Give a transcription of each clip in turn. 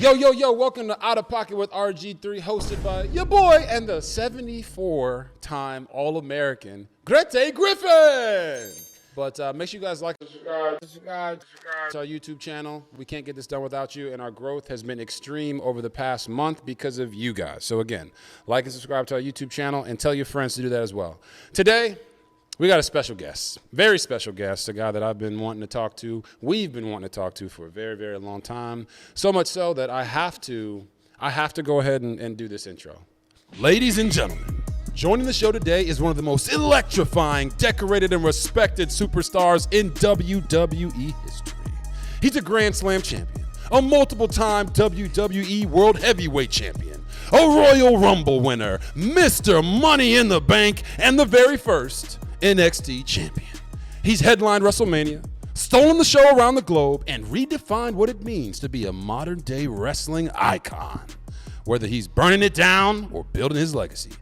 Yo, yo, yo, welcome to OuttaPocket with RGIII, hosted by your boy and the 74-time All-American, Griffin. But make sure you guys like and subscribe to our YouTube channel. We can't get this done without you, and our growth has been extreme over the past month because of you guys. So again, like and subscribe to our YouTube channel, and tell your friends to do that as well. Today, we got a special guest, very special guest, a guy that I've been wanting to talk to. We've been wanting to talk to for a very, very long time. So much so that I have to go ahead and do this intro. Ladies and gentlemen, joining the show today is one of the most electrifying, decorated, and respected superstars in WWE history. He's a Grand Slam champion, a multiple-time WWE World Heavyweight champion, a Royal Rumble winner, Mr. Money in the Bank, and the very first NXT champion. He's headlined WrestleMania, stolen the show around the globe, and redefined what it means to be a modern-day wrestling icon. Whether he's burning it down or building his legacy,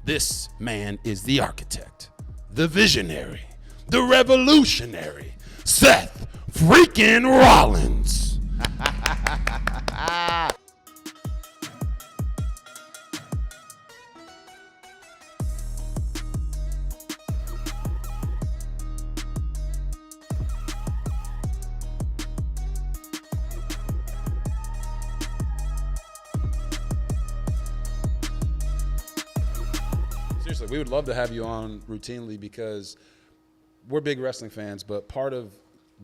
this man is the architect, the visionary, the revolutionary, Seth freaking Rollins. Seriously, we would love to have you on routinely because we're big wrestling fans, but part of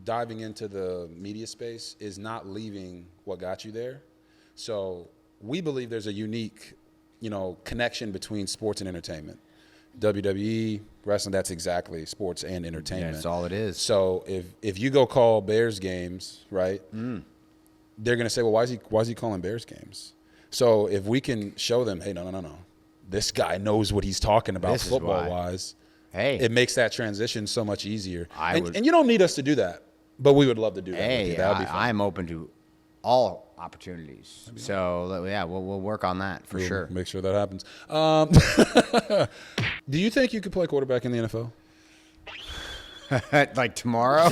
diving into the media space is not leaving what got you there. So we believe there's a unique, connection between sports and entertainment. WWE, wrestling, that's exactly sports and entertainment. Yeah, that's all it is. So if you go call Bears games, right, they're going to say, well, why is he calling Bears games? So if we can show them, hey, no. This guy knows what he's talking about football-wise. Hey, it makes that transition so much easier. And you don't need us to do that, but we would love to do that. Hey, that would be fun. I'm open to all opportunities. So yeah, we'll work on that for sure. Make sure that happens. Do you think you could play quarterback in the NFL? Like tomorrow?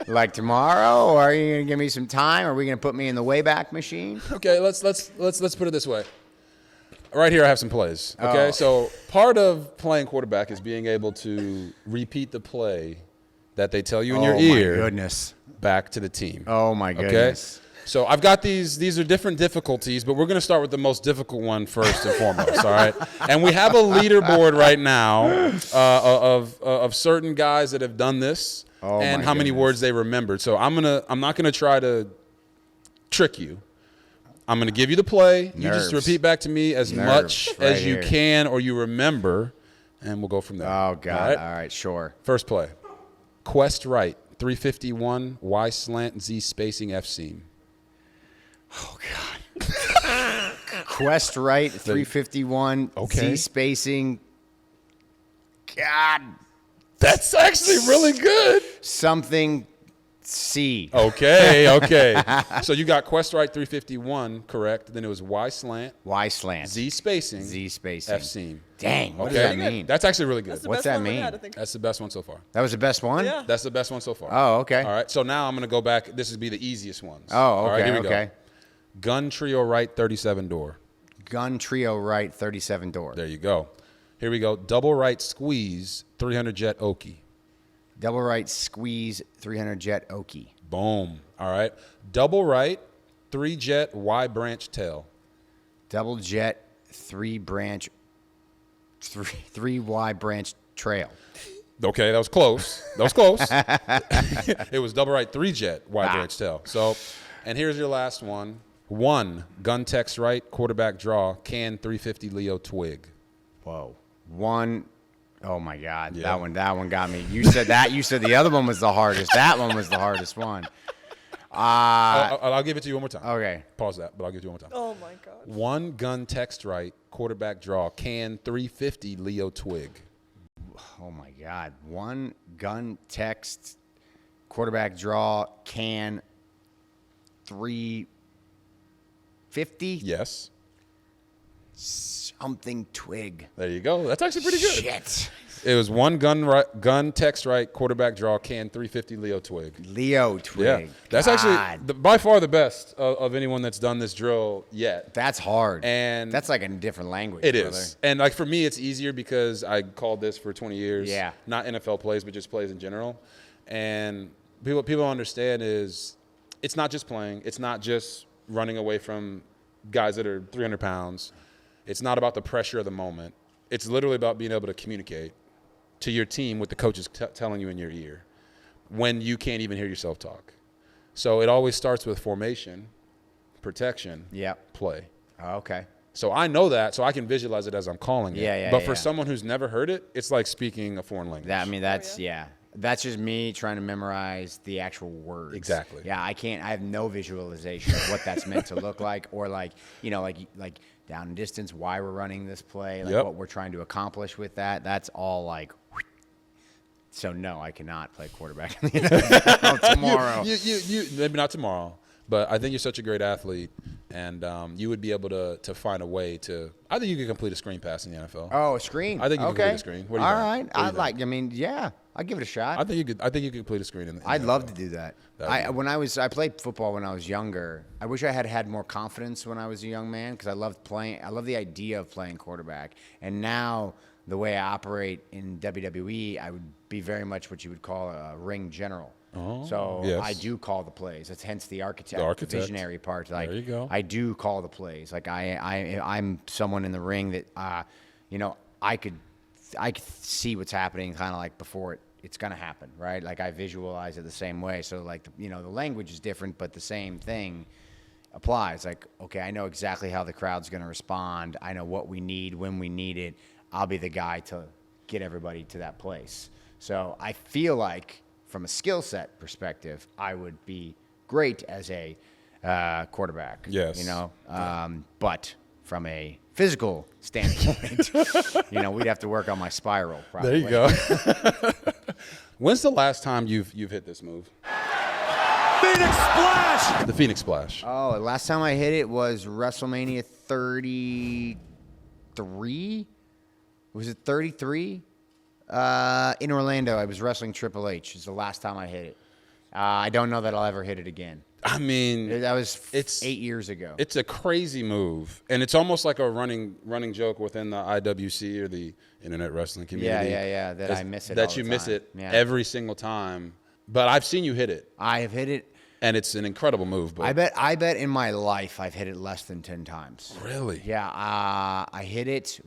Like tomorrow? Or are you gonna give me some time? Or are we gonna put me in the Wayback Machine? Okay, let's put it this way. Right here, I have some plays. Okay, Oh. So part of playing quarterback is being able to repeat the play that they tell you in your ear. Oh my goodness! Back to the team. Oh my goodness! Okay? So I've got these are different difficulties, but we're going to start with the most difficult one first and foremost, all right? And we have a leaderboard right now of certain guys that have done this and how many words they remembered. So I'm not going to try to trick you. I'm going to give you the play. You just repeat back to me as much as you can or you remember, and we'll go from there. Oh, God. All right, sure. First play. Quest right, 351, Y slant, Z spacing, F seam. Oh, God. Quest right, 351, Z spacing. God. That's actually really good. Something C. Okay. So you got Quest right 351 correct. Then it was Y slant. Z spacing. F seam. Dang. What does that mean? That's actually really good. What's that mean? That's the best one so far. That was the best one? Yeah. That's the best one so far. Oh, okay. All right. So now I'm going to go back. This would be the easiest ones. Oh, okay. All right, here we okay. go. Gun trio right 37 door. Gun trio right 37 door. There you go. Here we go. Double right squeeze 300 jet Oki. Double right squeeze 300 jet Oki. Boom. All right. Double right 3 jet Y branch tail. Double jet 3 Y branch trail. Okay, that was close. It was double right 3 jet Y branch tail. So, and here's your last one. 1 gun text right quarterback draw can 350 Leo twig. Whoa. 1. Oh my God, Yeah. that one got me. You said that. You said the other one was the hardest. That one was the hardest one. I'll give it to you one more time. Okay. Pause that, but I'll give it to you one more time. Oh my God. 1 gun text right quarterback draw can 350 Leo twig. Oh my God. 1 gun text quarterback draw can 350. Yes. Something twig. There you go. That's actually pretty good. Shit. It was one gun text right, quarterback draw, can 350 Leo Twig. Leo Twig. Yeah, that's actually by far the best of anyone that's done this drill yet. That's hard. And that's like a different language. It brother. is. And like for me, it's easier because I called this for 20 years. Yeah. Not NFL plays, but just plays in general. And people don't understand is it's not just playing. It's not just running away from guys that are 300 pounds. It's not about the pressure of the moment. It's literally about being able to communicate to your team what the coach is telling you in your ear when you can't even hear yourself talk. So it always starts with formation, protection, play. Oh, okay. So I know that, so I can visualize it as I'm calling it. Yeah, but for someone who's never heard it, it's like speaking a foreign language. That's just me trying to memorize the actual words. Exactly. Yeah, I have no visualization of what that's meant to look like, or like down and distance, why we're running this play, like what we're trying to accomplish with that. That's all like. So no, I cannot play quarterback in the NFL tomorrow. You maybe not tomorrow, but I think you're such a great athlete, and you would be able to find a way to. I think you could complete a screen pass in the NFL. Oh, a screen. I think you could complete a screen. What do you think? All right. I'll give it a shot. I think you could complete a screen in the I'd NFL. love to do that. I played football when I was younger. I wish I had more confidence when I was a young man because I loved playing. I love the idea of playing quarterback. And now the way I operate in WWE, I would be very much what you would call a ring general. Oh, so yes. I do call the plays. That's hence the architect, the visionary part. Like, there you go. I do call the plays. Like I'm someone in the ring that I could see what's happening kind of like before it's going to happen, right? Like I visualize it the same way. So like the language is different, but the same thing applies. Like, okay, I know exactly how the crowd's going to respond. I know what we need when we need it. I'll be the guy to get everybody to that place. So I feel like from a skill set perspective, I would be great as a quarterback. Yes. But from a physical standpoint, we'd have to work on my spiral. Probably. There you go. When's the last time you've hit this move? Phoenix Splash! The Phoenix Splash. Oh, last time I hit it was WrestleMania 33. Was it 33? In Orlando, I was wrestling Triple H. It's the last time I hit it. I don't know that I'll ever hit it again. I mean, it's 8 years ago. It's a crazy move, and it's almost like a running joke within the IWC or the Internet Wrestling community. Yeah. That I miss it. That you miss it every single time. But I've seen you hit it. I have hit it. And it's an incredible move. But I bet in my life I've hit it less than 10 times. Really? Yeah. I hit it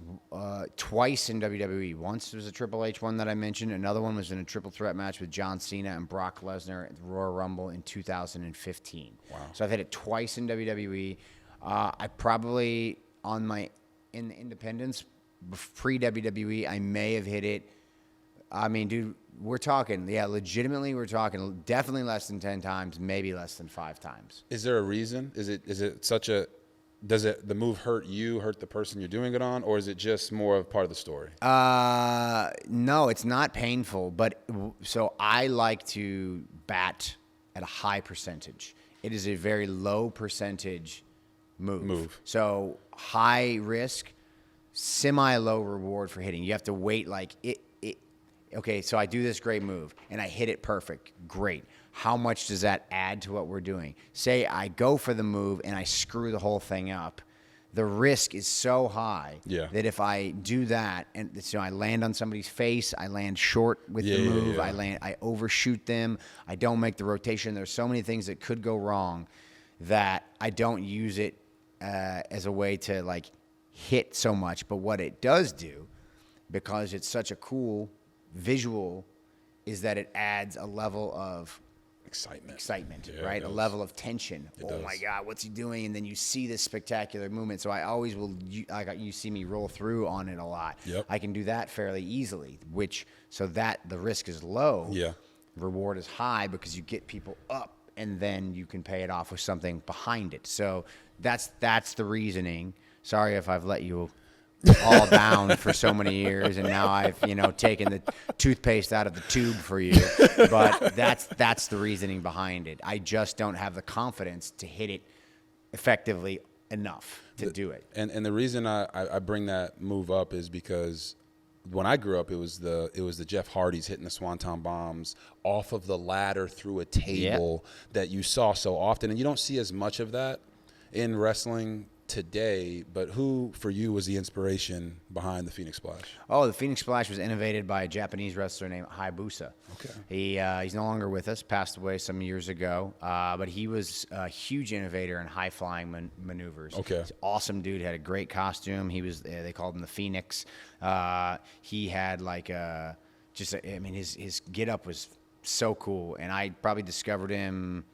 twice in WWE. Once was a Triple H one that I mentioned. Another one was in a triple threat match with John Cena and Brock Lesnar at the Royal Rumble in 2015. Wow. So I've hit it twice in WWE. I probably in the independents pre-WWE, I may have hit it. I mean, dude, we're talking, legitimately we're talking definitely less than 10 times, maybe less than 5 times. Is there a reason? Is it such a, does the move hurt the person you're doing it on, or is it just more of part of the story? No, it's not painful, but so I like to bat at a high percentage. It is a very low percentage move. So high risk, semi-low reward for hitting. You have to wait like it. Okay, so I do this great move, and I hit it perfect. Great. How much does that add to what we're doing? Say I go for the move, and I screw the whole thing up. The risk is so high that if I do that, and so I land on somebody's face, I land short with the move, I overshoot them, I don't make the rotation. There's so many things that could go wrong that I don't use it as a way to, like, hit so much. But what it does do, because it's such a cool visual, is that it adds a level of excitement, right? A level of tension. My God, what's he doing? And then you see this spectacular movement. So I always will, you see me roll through on it a lot. Yep. I can do that fairly easily, so that the risk is low. Yeah. Reward is high because you get people up, and then you can pay it off with something behind it. So that's the reasoning. Sorry if I've let you all down for so many years, and now I've taken the toothpaste out of the tube for you. But that's the reasoning behind it. I just don't have the confidence to hit it effectively enough to do it. And the reason I bring that move up is because when I grew up, it was the Jeff Hardys hitting the swanton bombs off of the ladder through a table that you saw so often, and you don't see as much of that in wrestling today. But who, for you, was the inspiration behind the Phoenix Splash? Oh, the Phoenix Splash was innovated by a Japanese wrestler named Hayabusa. Okay. He's no longer with us, passed away some years ago, but he was a huge innovator in high-flying maneuvers. Okay. He's an awesome dude, had a great costume. He was, they called him the Phoenix. He had like his get-up was so cool, and I probably discovered him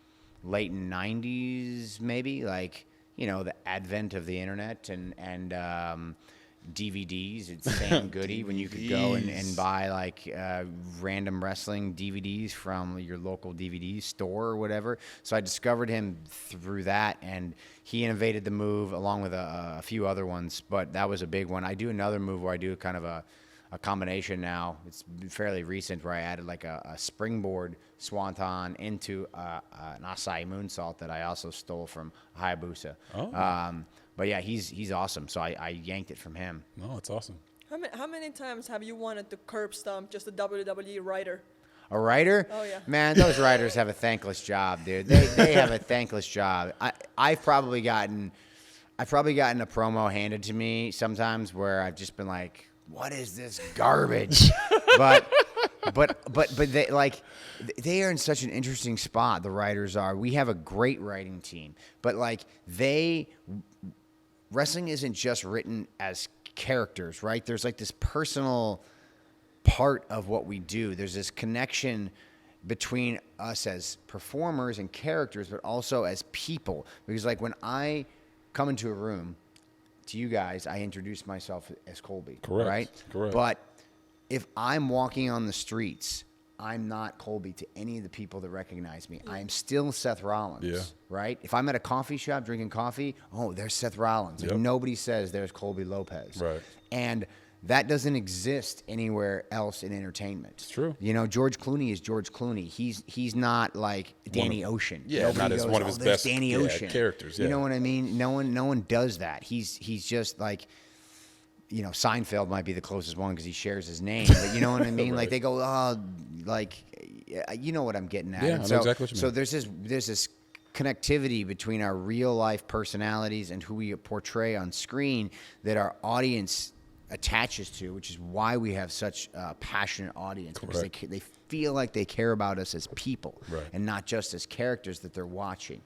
late 90s, maybe, like, you know, the advent of the internet and DVDs. It's Sam Goody when you could go and buy like random wrestling DVDs from your local DVD store or whatever. So I discovered him through that, and he innovated the move along with a few other ones, but that was a big one. I do another move where I do kind of a combination now. It's fairly recent, where I added like a springboard swanton into an Asai moonsault that I also stole from Hayabusa. Oh. But yeah, he's awesome. So I yanked it from him. No, it's awesome. How many times have you wanted to curb stomp just a WWE writer? A writer? Oh, yeah. Man, those writers have a thankless job, dude. They have a thankless job. I've probably gotten a promo handed to me sometimes where I've just been like, what is this garbage? but they are in such an interesting spot. The writers are. We have a great writing team, but like wrestling isn't just written as characters, right? There's like this personal part of what we do. There's this connection between us as performers and characters, but also as people. Because like when I come into a room, to you guys, I introduce myself as Colby. Correct. Right? Correct. But if I'm walking on the streets, I'm not Colby to any of the people that recognize me. I am still Seth Rollins. Yeah. Right? If I'm at a coffee shop drinking coffee, oh, there's Seth Rollins. Like, nobody says there's Colby Lopez. Right. And that doesn't exist anywhere else in entertainment. It's true. You know, George Clooney is George Clooney. He's not like Danny Ocean. Yeah, nobody not as goes, one of his best Danny Ocean characters. Yeah. You know what I mean? No one does that. He's just like, you know, Seinfeld might be the closest one because he shares his name. But you know what I mean? Right. Like they go, oh, like, you know what I'm getting at. Yeah, I know exactly what you mean. So there's this connectivity between our real life personalities and who we portray on screen that our audience attaches to, which is why we have such a passionate audience. Correct. Because they feel like they care about us as people, right, and not just as characters that they're watching.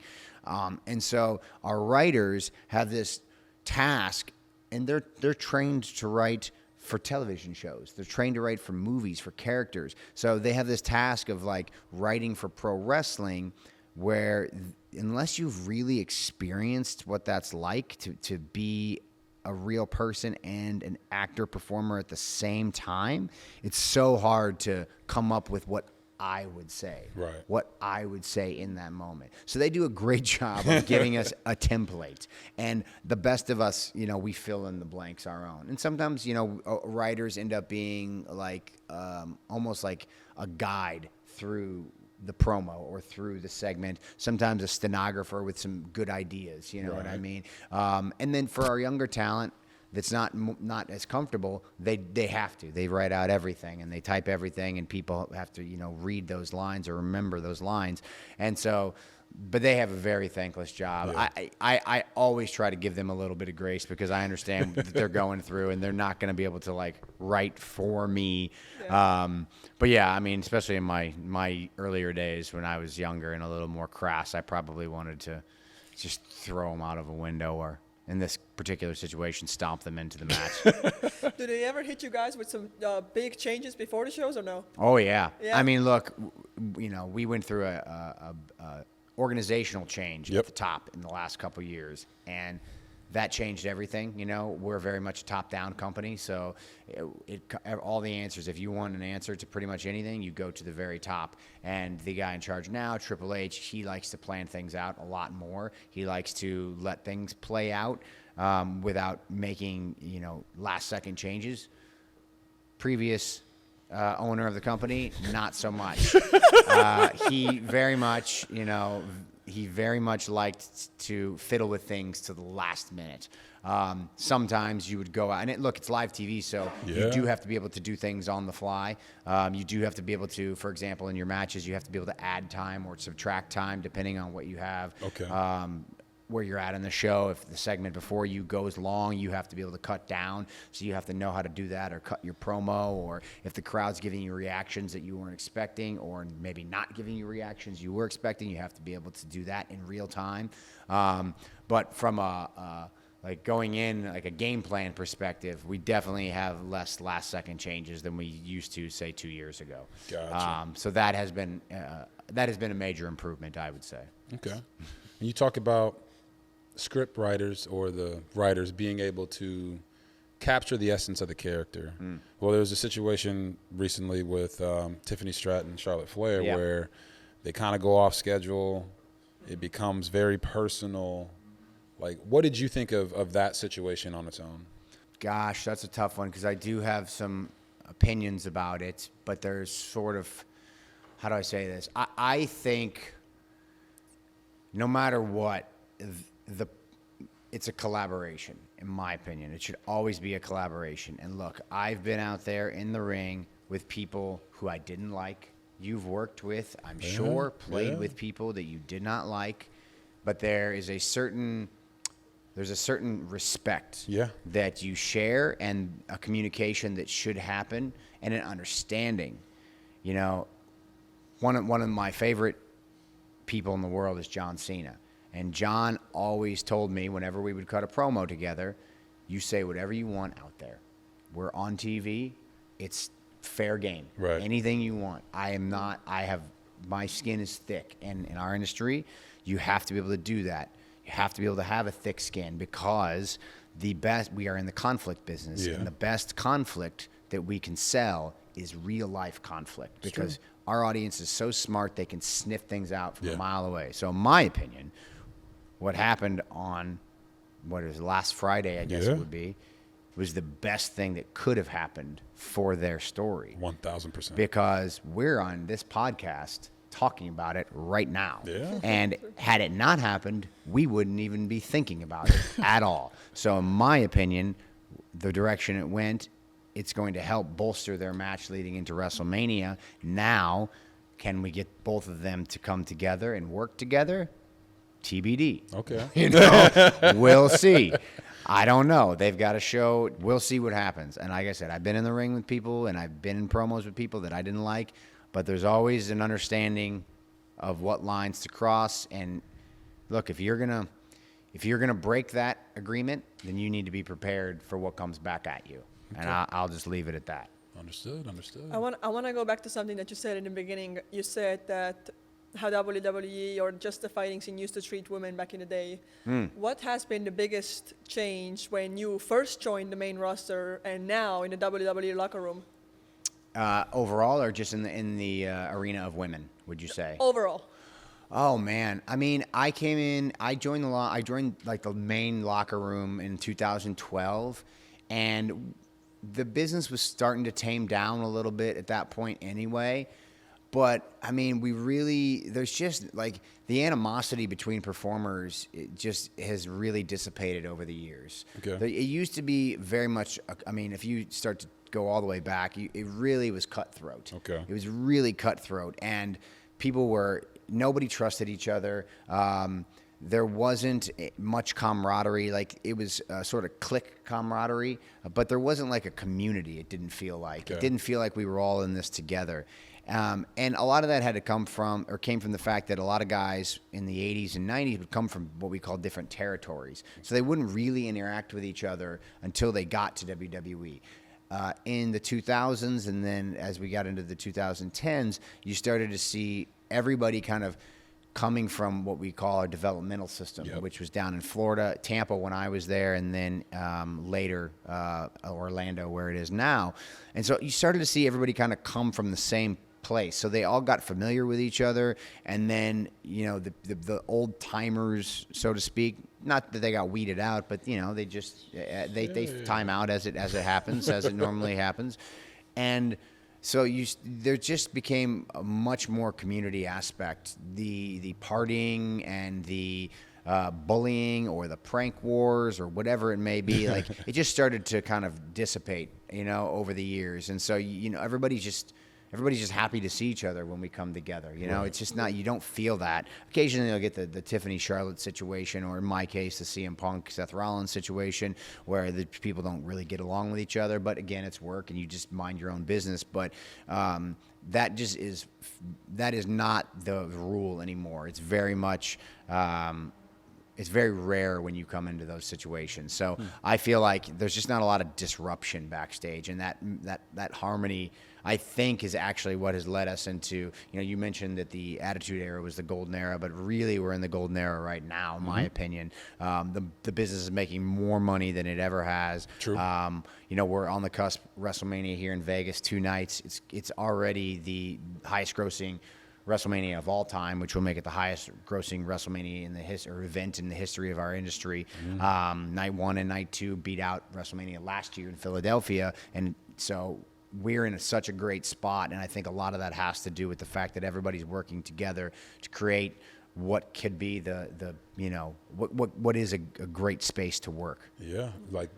And so our writers have this task, and they're trained to write for television shows. They're trained to write for movies, for characters. So they have this task of like writing for pro wrestling, where unless you've really experienced what that's like to be a real person and an actor performer at the same time, it's so hard to come up with what I would say, right, what I would say in that moment. So they do a great job of giving us a template, and the best of us, you know, we fill in the blanks our own. And sometimes, you know, writers end up being like almost like a guide through the promo or through the segment, sometimes a stenographer with some good ideas, you know what I mean? And then for our younger talent that's not as comfortable, they have to. They write out everything and they type everything, and people have to, you know, read those lines or remember those lines. And so, but they have a very thankless job. Yeah. I always try to give them a little bit of grace because I understand that they're going through and they're not going to be able to like write for me. Yeah. But yeah, I mean, especially in my earlier days when I was younger and a little more crass, I probably wanted to just throw them out of a window, or in this particular situation, stomp them into the match. Do they ever hit you guys with some big changes before the shows or no? Oh yeah. I mean, look, you know, we went through a organizational change at the top in the last couple of years, and that changed everything. You know, we're very much a top-down company, so all the answers, if you want an answer to pretty much anything, you go to the very top. And the guy in charge now, Triple H, he likes to plan things out a lot more. He likes to let things play out without making, you know, last-second changes. Previous owner of the company, not so much. He very much, you know, he very much liked to fiddle with things to the last minute. Sometimes you would go out, and it's live TV, so you do have to be able to do things on the fly. You do have to be able to, for example, in your matches, you have to be able to add time or subtract time depending on what you have. Okay. Where you're at in the show. If the segment before you goes long, you have to be able to cut down. So you have to know how to do that, or cut your promo, or if the crowd's giving you reactions that you weren't expecting, or maybe not giving you reactions you were expecting, you have to be able to do that in real time. But from like going in like a game plan perspective, we definitely have less last second changes than we used to, say, 2 years ago. Gotcha. So that has been a major improvement, I would say. Okay. And you talk about script writers or the writers being able to capture the essence of the character. Well, there was a situation recently with Tiffany Stratton and Charlotte Flair where they kind of go off schedule. It becomes very personal. Like, what did you think of that situation on its own? Gosh, that's a tough one because I do have some opinions about it, but there's sort of, how do I say this? I think no matter what, it's a collaboration, in my opinion. It should always be a collaboration. And look, I've been out there in the ring with people who I didn't like. You've worked with, I'm sure, played with people that you did not like. But there's a certain respect that you share, and a communication that should happen, and an understanding. You know, one of my favorite people in the world is John Cena. And John always told me whenever we would cut a promo together, you say whatever you want out there. We're on TV. It's fair game. Right. Anything you want. My skin is thick. And in our industry, you have to be able to do that. You have to be able to have a thick skin because we are in the conflict business. And the best conflict that we can sell is real life conflict because our audience is so smart they can sniff things out from a mile away. So in my opinion, what happened on last Friday, I guess it would be, was the best thing that could have happened for their story. 1,000%. Because we're on this podcast talking about it right now. Yeah. And had it not happened, we wouldn't even be thinking about it at all. So in my opinion, the direction it went, it's going to help bolster their match leading into WrestleMania. Now, can we get both of them to come together and work together? TBD. Okay. We'll see. I don't know. They've got a show. We'll see what happens. And like I said, I've been in the ring with people, and I've been in promos with people that I didn't like, but there's always an understanding of what lines to cross. And look, if you're gonna break that agreement, then you need to be prepared for what comes back at you. Okay. And I'll just leave it at that. Understood. I want to go back to something that you said in the beginning. You said that how WWE or just the fighting scene used to treat women back in the day. What has been the biggest change when you first joined the main roster and now in the WWE locker room? Overall, or just in the arena of women, would you say? Overall. Oh man, I mean, I joined like the main locker room in 2012, and the business was starting to tame down a little bit at that point anyway. But I mean, there's just like the animosity between performers, it just has really dissipated over the years. Okay. It used to be very much, I mean, if you start to go all the way back, it really was cutthroat. Okay. It was really cutthroat, and nobody trusted each other. There wasn't much camaraderie. Like, it was sort of clique camaraderie, but there wasn't like a community. It didn't feel like. It didn't feel like we were all in this together. And a lot of that came from the fact that a lot of guys in the 80s and 90s would come from what we call different territories. So they wouldn't really interact with each other until they got to WWE. In the 2000s, and then as we got into the 2010s, you started to see everybody kind of coming from what we call our developmental system, which was down in Florida, Tampa when I was there, and then later Orlando where it is now. And so you started to see everybody kind of come from the same place. So they all got familiar with each other, and then, you know, the old timers, so to speak, not that they got weeded out, but, you know, they just they time out as it happens, as it normally happens. And So there just became a much more community aspect. The partying and the bullying or the prank wars or whatever it may be, like it just started to kind of dissipate, over the years. And so everybody's just happy to see each other when we come together. It's just not, you don't feel that. Occasionally you'll get the Tiffany Charlotte situation, or in my case, the CM Punk Seth Rollins situation, where the people don't really get along with each other. But again, it's work and you just mind your own business. But that is not the rule anymore. It's very much, it's very rare when you come into those situations. So I feel like there's just not a lot of disruption backstage, and that harmony, I think, is actually what has led us into, you mentioned that the Attitude Era was the golden era, but really we're in the golden era right now, in my opinion. The business is making more money than it ever has. True. We're on the cusp of WrestleMania here in Vegas, 2 nights. It's already the highest grossing WrestleMania of all time, which will make it the highest grossing WrestleMania in the event in the history of our industry. Night 1 and night 2 beat out WrestleMania last year in Philadelphia, and so we're in such a great spot. And I think a lot of that has to do with the fact that everybody's working together to create what could be what is a great space to work. Yeah, like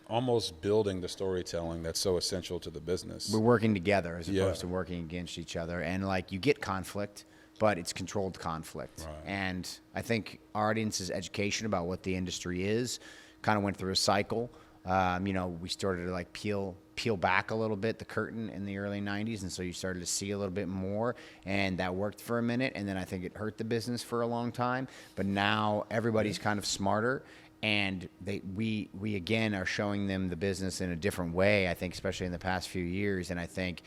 almost building the storytelling that's so essential to the business. We're working together as opposed to working against each other. And you get conflict, but it's controlled conflict. Right. And I think our audience's education about what the industry is kind of went through a cycle. We started to peel back a little bit the curtain in the early 90s, and so you started to see a little bit more, and that worked for a minute, and then I think it hurt the business for a long time. But now everybody's kind of smarter, and we again are showing them the business in a different way, I think, especially in the past few years. And I think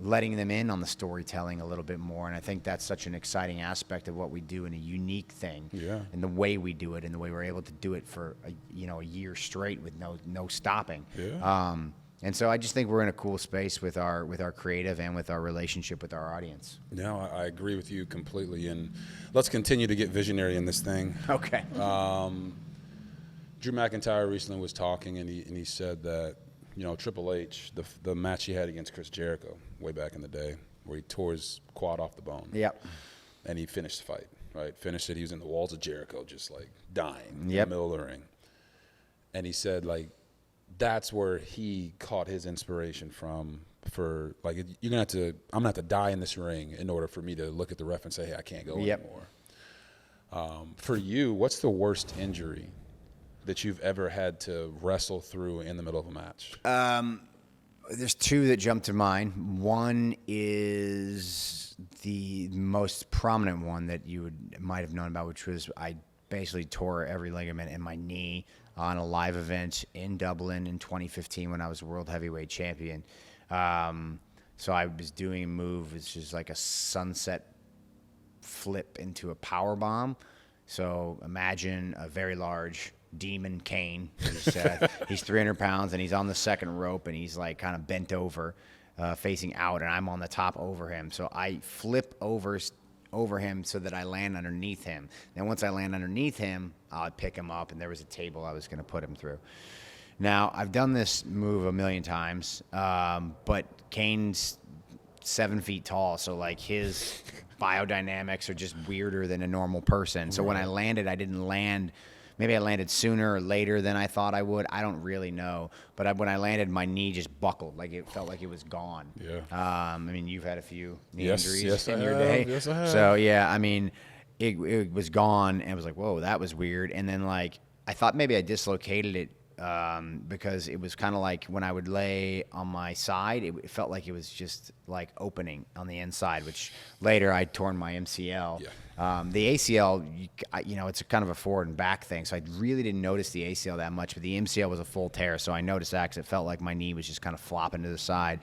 letting them in on the storytelling a little bit more. And I think that's such an exciting aspect of what we do, and a unique thing. Yeah. And the way we do it, and the way we're able to do it for a year straight with no stopping. Yeah. And so I just think we're in a cool space with our creative and with our relationship with our audience. No, I agree with you completely. And let's continue to get visionary in this thing. Okay. Drew McIntyre recently was talking, and he said that, Triple H, the match he had against Chris Jericho way back in the day, where he tore his quad off the bone. Yep. And he finished the fight, right? Finished it. He was in the walls of Jericho, just dying in Yep. the middle of the ring. And he said, that's where he caught his inspiration from. For I'm gonna have to die in this ring in order for me to look at the ref and say, hey, I can't go anymore. For you, what's the worst injury that you've ever had to wrestle through in the middle of a match? There's 2 that jump to mind. One is the most prominent one that you might have known about, which was I basically tore every ligament in my knee on a live event in Dublin in 2015 when I was World Heavyweight Champion. So I was doing a move, it's just like a sunset flip into a power bomb. So imagine a very large Demon Kane. He's 300 pounds, and he's on the second rope, and he's kind of bent over, facing out, and I'm on the top over him. So I flip over him so that I land underneath him. Then once I land underneath him, I'll pick him up, and there was a table I was going to put him through. Now, I've done this move a million times, but Kane's 7 feet tall, so his biodynamics are just weirder than a normal person. So when I landed, I didn't land. Maybe I landed sooner or later than I thought I would. I don't really know. But when I landed, my knee just buckled. It felt like it was gone. Yeah. You've had a few knee Yes, injuries in I your have. day. Yes, I have. So, yeah, it was gone, and I was like, whoa, that was weird. And then, I thought maybe I dislocated it because it was kind of like when I would lay on my side, it felt like it was just opening on the inside, which later I torn my MCL. Yeah. The ACL, it's a kind of a forward and back thing, so I really didn't notice the ACL that much, but the MCL was a full tear, so I noticed that because it felt like my knee was just kind of flopping to the side,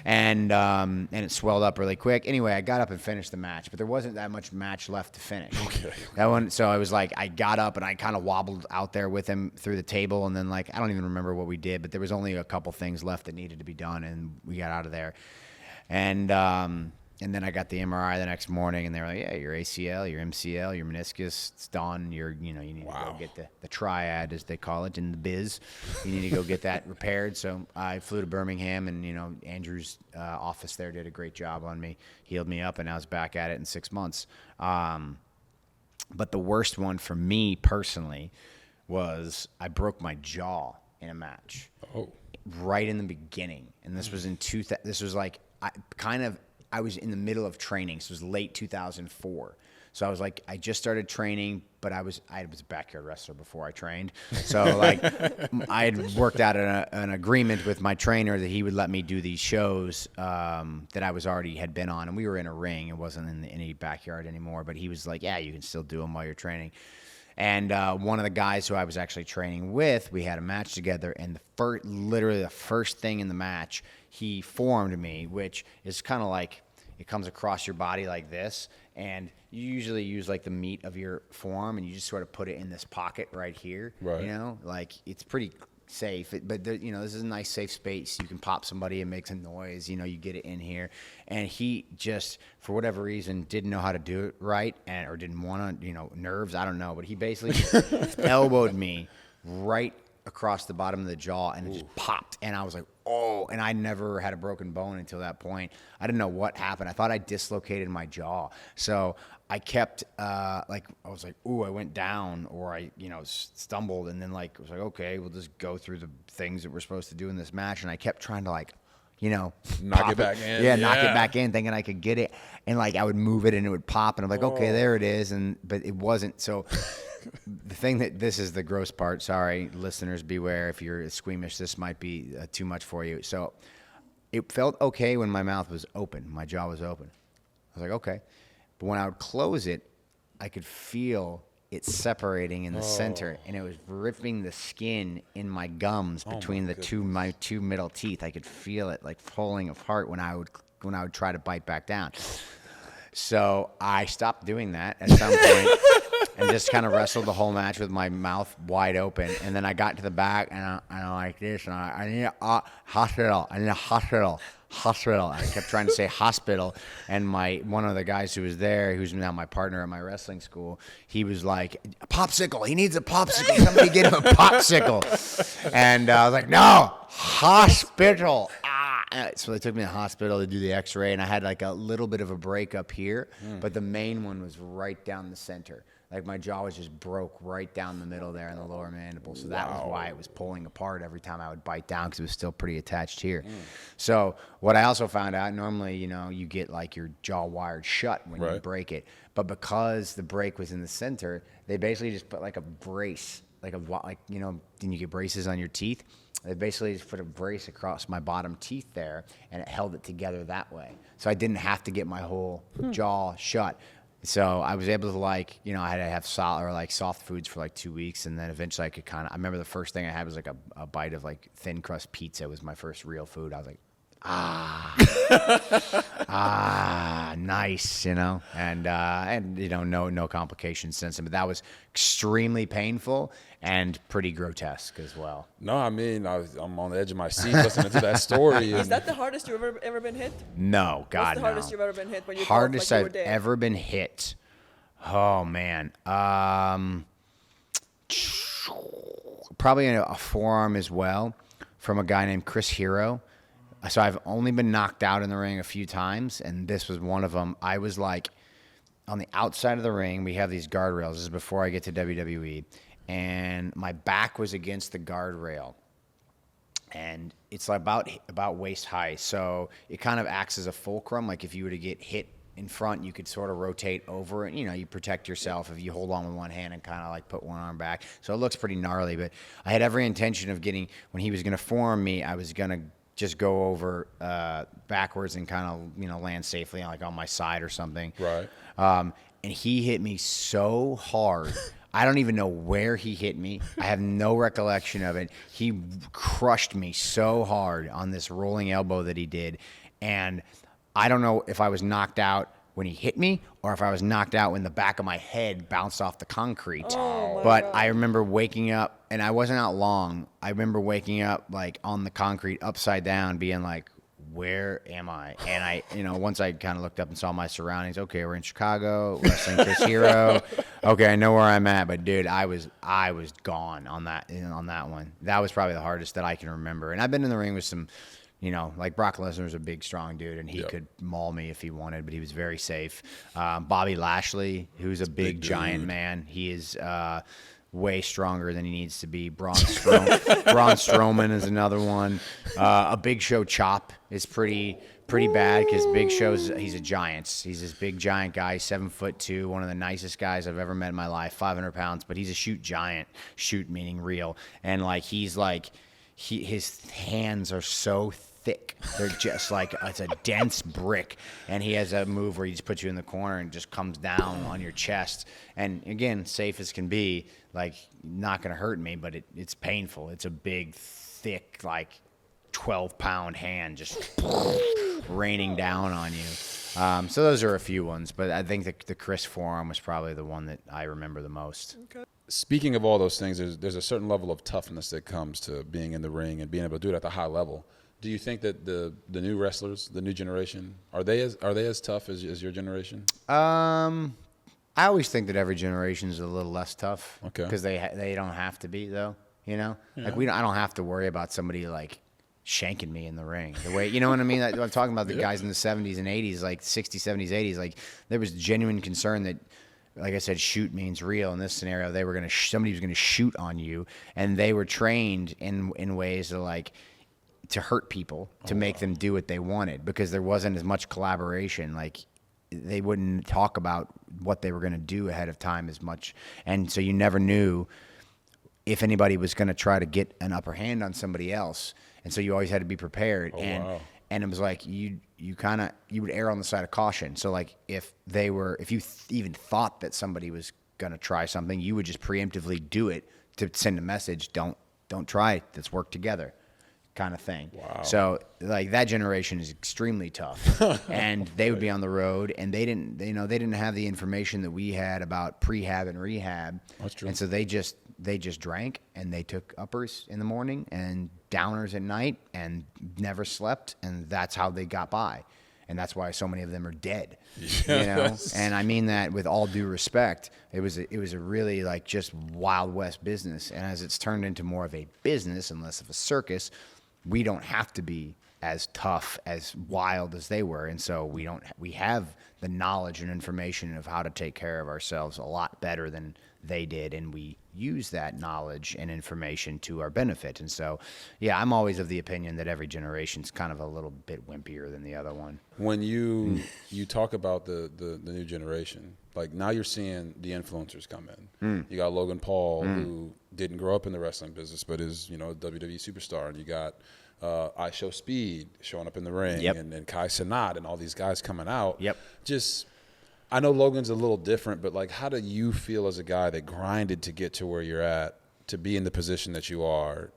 and it swelled up really quick. Anyway, I got up and finished the match, but there wasn't that much match left to finish. Okay. That one, so I was I got up and I kind of wobbled out there with him through the table, and then I don't even remember what we did, but there was only a couple things left that needed to be done, and we got out of there. And And then I got the MRI the next morning, and they were like, yeah, your ACL, your MCL, your meniscus, it's done. You need to go get the triad, as they call it in the biz. You need to go get that repaired. So I flew to Birmingham, and, Andrew's office there did a great job on me, healed me up, and I was back at it in 6 months. But the worst one for me personally was I broke my jaw in a match. Oh. Right in the beginning. And this was this was like, I was in the middle of training. So it was late 2004. So I was like, I just started training, but I was a backyard wrestler before I trained. So like I had worked out an agreement with my trainer that he would let me do these shows that I had been on. And we were in a ring. It wasn't in any backyard anymore. But he was like, yeah, you can still do them while you're training. And one of the guys who I was actually training with, we had a match together. And literally the first thing in the match, he formed me, which is kind of like it comes across your body like this. And you usually use like the meat of your forearm, and you just sort of put it in this pocket right here. Right. Like it's pretty safe. But this is a nice safe space. You can pop somebody and make some noise. You get it in here. And he just, for whatever reason, didn't know how to do it right, or didn't want to, nerves. I don't know. But he basically elbowed me right across the bottom of the jaw, and it just popped. And I was like, oh, and I never had a broken bone until that point. I didn't know what happened. I thought I dislocated my jaw. So I kept, I was like, ooh, I went down, or I, stumbled, and then I was like, okay, we'll just go through the things that we're supposed to do in this match. And I kept trying to knock it back in. Yeah, knock it back in, thinking I could get it. And I would move it and it would pop, and I'm like, okay, there it is. But it wasn't. So the thing this is the gross part. Sorry, listeners, beware. If you're squeamish, this might be too much for you. So it felt okay when my mouth was open. My jaw was open. I was like, okay. But when I would close it, I could feel it separating in the center, and it was ripping the skin in my gums between my two middle teeth. I could feel it pulling apart when I would try to bite back down. So I stopped doing that at some point and just kind of wrestled the whole match with my mouth wide open. And then I got to the back, and I'm like this, and I need a hospital. I need a hospital. I kept trying to say hospital, and one of the guys who was there, who's now my partner at my wrestling school, he was like, a popsicle. He needs a popsicle. Somebody get him a popsicle. And I was like, no, hospital. So they took me to the hospital to do the x-ray, and I had a little bit of a break up here, but the main one was right down the center. My jaw was just broke right down the middle there in the lower mandible. So that was why it was pulling apart every time I would bite down, because it was still pretty attached here. So what I also found out, normally, you get your jaw wired shut when you break it. But because the break was in the center, they basically just put a brace, then you get braces on your teeth. They basically just put a brace across my bottom teeth there, and it held it together that way. So I didn't have to get my whole jaw shut. So I was able to I had to have soft foods for 2 weeks, and then eventually I could I remember the first thing I had was a bite of thin crust pizza was my first real food. I was like, nice, and no complications since then. But that was extremely painful and pretty grotesque as well. No, I mean, I'm on the edge of my seat listening to that story. Is that the hardest you've ever been hit? No, God, What's the hardest you've ever been hit when you hardest thought you were I've dead? ever been hit? Oh, man. Probably a forearm as well from a guy named Chris Hero. So I've only been knocked out in the ring a few times, and this was one of them. I was on the outside of the ring. We have these guardrails. This is before I get to WWE. And my back was against the guardrail. And it's about waist high. So it kind of acts as a fulcrum. If you were to get hit in front, you could sort of rotate over it. You protect yourself if you hold on with one hand and kind of put one arm back. So it looks pretty gnarly. But I had every intention of when he was going to form me, I was going to just go over backwards and kind of land safely on my side or something. Right. And he hit me so hard. I don't even know where he hit me. I have no recollection of it. He crushed me so hard on this rolling elbow that he did. And I don't know if I was knocked out when he hit me or if I was knocked out when the back of my head bounced off the concrete. But I remember waking up, and I wasn't out long. I remember waking up on the concrete upside down being like, where am I? And I, once I kind of looked up and saw my surroundings, okay, we're in Chicago, wrestling Chris Hero. Okay, I know where I'm at, but dude, I was gone on that one. That was probably the hardest that I can remember. And I've been in the ring with some, like Brock Lesnar's a big, strong dude, and he could maul me if he wanted, but he was very safe. Bobby Lashley, who's a big giant man, he is way stronger than he needs to be. Braun Strowman is another one. A Big Show chop is pretty bad because Big Show's he's a giant. He's this big giant guy, 7'2", one of the nicest guys I've ever met in my life, 500 pounds, but he's a shoot giant. Shoot meaning real, and his hands are so thick. They're just like it's a dense brick, and he has a move where he just puts you in the corner and just comes down on your chest. And again, safe as can be, not gonna hurt me, but it's painful. It's a big, thick, 12-pound hand just raining down on you. So those are a few ones, but I think the Chris forearm was probably the one that I remember the most. Okay. Speaking of all those things, there's a certain level of toughness that comes to being in the ring and being able to do it at the high level. Do you think that the new wrestlers, the new generation, are they as tough as your generation? I always think that every generation is a little less tough. Okay. Because they don't have to be, though. Yeah. I don't have to worry about somebody shanking me in the ring. The way, you know what I mean? I'm talking about the guys in the 70s and 80s, 60s, 70s, 80s. There was genuine concern that, like I said, shoot means real. In this scenario, somebody was gonna shoot on you, and they were trained in ways to hurt people, to make them do what they wanted, because there wasn't as much collaboration. They wouldn't talk about what they were going to do ahead of time as much. And so you never knew if anybody was going to try to get an upper hand on somebody else. And so you always had to be prepared. And it was you would err on the side of caution. So if you even thought that somebody was going to try something, you would just preemptively do it to send a message. Don't try it. Let's work together. Kind of thing. Wow. So that generation is extremely tough, and they would be on the road, and they didn't have the information that we had about prehab and rehab. That's true. And so they just drank, and they took uppers in the morning and downers at night, and never slept, and that's how they got by. And that's why so many of them are dead. Yes. And I mean that with all due respect. It was a really just Wild West business, and as it's turned into more of a business and less of a circus, we don't have to be as tough, as wild as they were. And so we have the knowledge and information of how to take care of ourselves a lot better than they did. And we use that knowledge and information to our benefit. And so, yeah, I'm always of the opinion that every generation's kind of a little bit wimpier than the other one. When you talk about the new generation, now you're seeing the influencers come in. You got Logan Paul, who didn't grow up in the wrestling business, but is, a WWE superstar. And you got IShowSpeed showing up in the ring, and Kai Cenat and all these guys coming out. I know Logan's a little different, but how do you feel as a guy that grinded to get to where you're at, to be in the position that you are,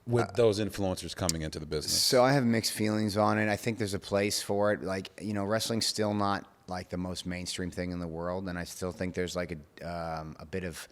with those influencers coming into the business? So I have mixed feelings on it. I think there's a place for it. Wrestling's still not the most mainstream thing in the world, and I still think there's a bit of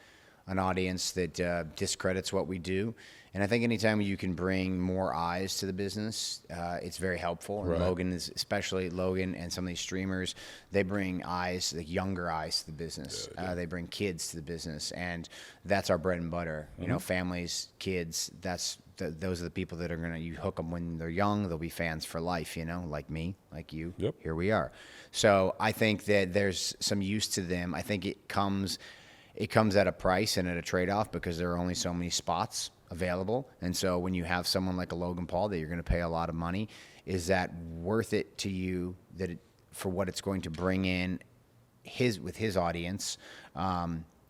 an audience that discredits what we do. And I think anytime you can bring more eyes to the business, it's very helpful. And Right. especially Logan and some of these streamers, they bring eyes, younger eyes to the business. They bring kids to the business, and that's our bread and butter. Families, kids, those are the people that are you hook them when they're young, they'll be fans for life, like me, like you. Yep. Here we are. So I think that there's some use to them. I think it comes at a price and at a trade-off, because there are only so many spots available. And so when you have someone like a Logan Paul that you're going to pay a lot of money, is that worth it to you for what it's going to bring in with his audience,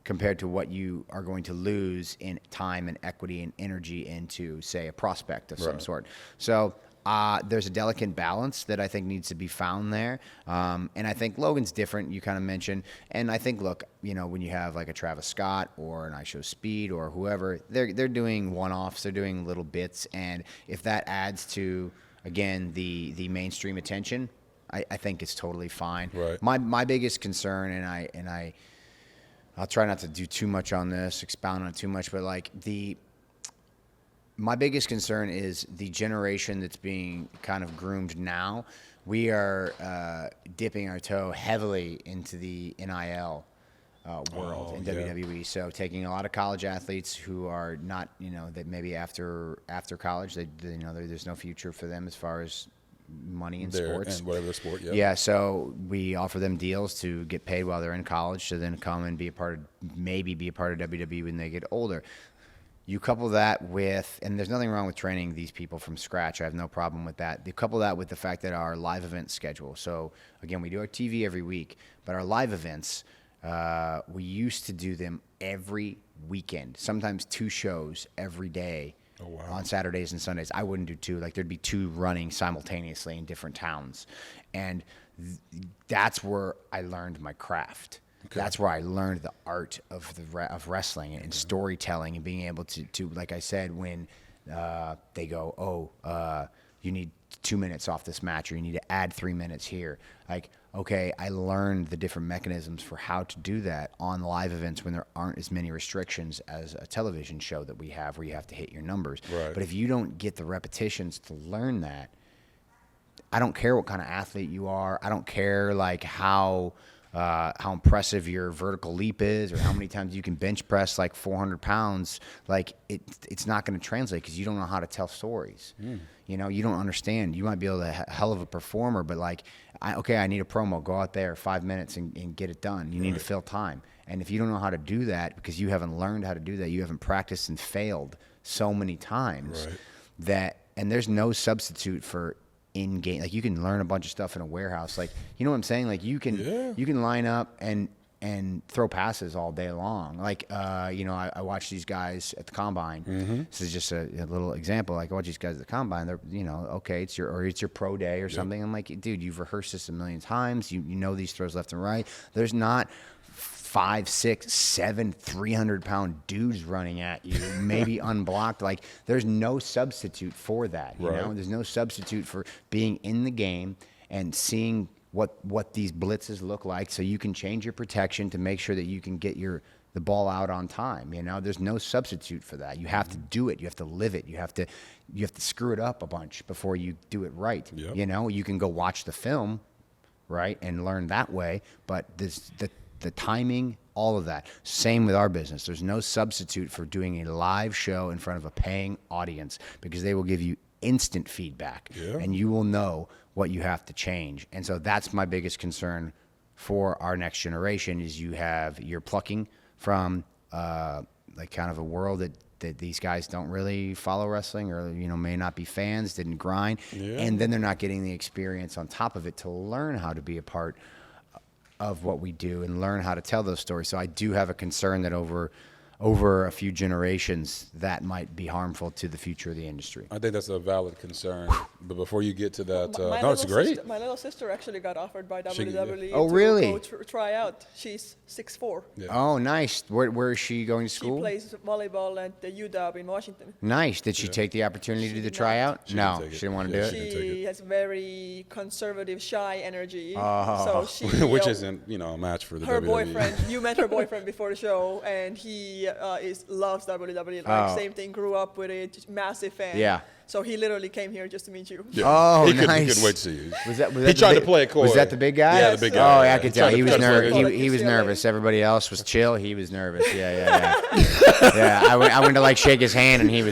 compared to what you are going to lose in time and equity and energy into, say, a prospect of some sort. So there's a delicate balance that I think needs to be found there. And I think Logan's different, you kind of mentioned. And I think, look, when you have a Travis Scott or an IShowSpeed or whoever, they're doing one-offs, they're doing little bits. And if that adds to, again, the mainstream attention, I think it's totally fine. Right. My biggest concern, and I'll try not to do too much on this, expound on it too much, but My biggest concern is the generation that's being kind of groomed now. We are dipping our toe heavily into the NIL world in WWE. So taking a lot of college athletes who are not, that maybe after college, there's no future for them as far as money in sports. And whatever the sport, Yeah, so we offer them deals to get paid while they're in college to then come and be a part of WWE when they get older. You couple that with, and there's nothing wrong with training these people from scratch. I have no problem with that. You couple that with the fact that our live event schedule. So again, we do our TV every week, but our live events, we used to do them every weekend, sometimes 2 shows every day. Oh, wow. On Saturdays and Sundays. I wouldn't do 2. Like there'd be 2 running simultaneously in different towns. And that's where I learned my craft. Okay. That's where I learned the art of of wrestling and storytelling and being able to like I said, when they go, you need 2 minutes off this match, or you need to add 3 minutes here. Like, okay, I learned the different mechanisms for how to do that on live events when there aren't as many restrictions as a television show that we have where you have to hit your numbers. Right. But if you don't get the repetitions to learn that, I don't care what kind of athlete you are. I don't care like how impressive your vertical leap is or how many times you can bench press like 400 pounds. Like it's not going to translate because you don't know how to tell stories. You don't understand. You might be able to hell of a performer, but like, I need a promo. Go out there 5 minutes and get it done. You need to fill time. And if you don't know how to do that because you haven't learned how to do that, you haven't practiced and failed so many times and there's no substitute for in game. Like you can learn a bunch of stuff in a warehouse. Like, you know what I'm saying? Like you can line up and throw passes all day long. Like, I watch these guys at the combine. This is just a little example. Like I watch these guys at the combine. They're, okay, it's your pro day or something. I'm like, dude, you've rehearsed this a million times. You know these throws left and right. There's not 5, 6, 7, 300-pound dudes running at you, maybe unblocked. Like, there's no substitute for that. You know, there's no substitute for being in the game and seeing what these blitzes look like, so you can change your protection to make sure that you can get the ball out on time. There's no substitute for that. You have to do it. You have to live it. You have to screw it up a bunch before you do it right. You can go watch the film, right, and learn that way. But the timing, all of that. Same with our business. There's no substitute for doing a live show in front of a paying audience because they will give you instant feedback and you will know what you have to change. And so that's my biggest concern for our next generation is you're plucking from like kind of a world that these guys don't really follow wrestling or, may not be fans, didn't grind. And then they're not getting the experience on top of it to learn how to be a part of what we do and learn how to tell those stories. So I do have a concern that over a few generations, that might be harmful to the future of the industry. I think that's a valid concern. But before you get to that, no, it's great. My little sister actually got offered by WWE Oh, really? to go try out. She's 6'4". Yeah. Oh, nice. Where is she going to school? She plays volleyball at the UW in Washington. Nice. Did she take the opportunity to do the tryout? No, she didn't want to do it. She has very conservative, shy energy. Oh. So she, Which isn't, a match for the her WWE. boyfriend. You met her boyfriend before the show, and he loves WWE. Like same thing, grew up with it, massive fan. Yeah. So he literally came here just to meet you. Yeah. Oh, he nice. couldn't wait to see you. Was that he tried to play it coy. Was that the big guy? Yeah, the big guy. Oh, yeah, I could tell. He was nervous. play He was it. nervous. Everybody else was chill. He was nervous. Yeah. Yeah, I went to like shake his hand, and he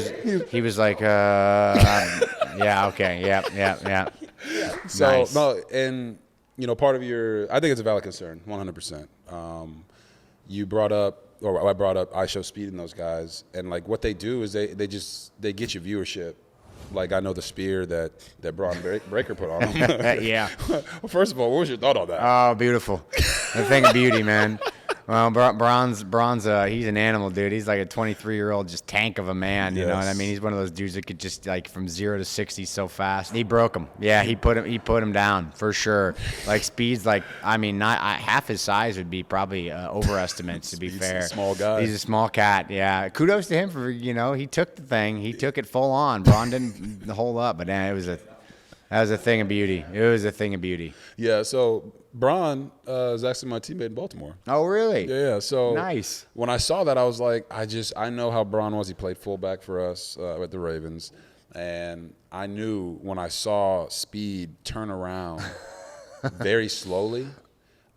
was like, yeah, okay, yeah. So Nice. no, and part of I think it's a valid concern, 100%. You brought up, or I brought up IShowSpeed and those guys, and like what they do is they get you viewership. Like I know the spear that Bron Breaker put on him. Yeah. Well, first of all, what was your thought on that? Oh, beautiful. The thing of beauty, man. Well, Bron's he's an animal, dude. He's like a 23-year-old just tank of a man, you know what I mean? He's one of those dudes that could just like from 0 to 60 so fast. He broke him. Yeah, he put him down for sure. Like Speed's like, I mean, not half his size would be probably overestimates to be fair. He's a small guy. He's a small cat. Yeah. Kudos to him for he took the thing. He took it full on. Bron didn't hold up, but it was a thing of beauty. It was a thing of beauty. Yeah. So Bron is actually my teammate in Baltimore. Oh, really? Yeah. So Nice. When I saw that, I was like, I know how Bron was. He played fullback for us at the Ravens, and I knew when I saw Speed turn around very slowly,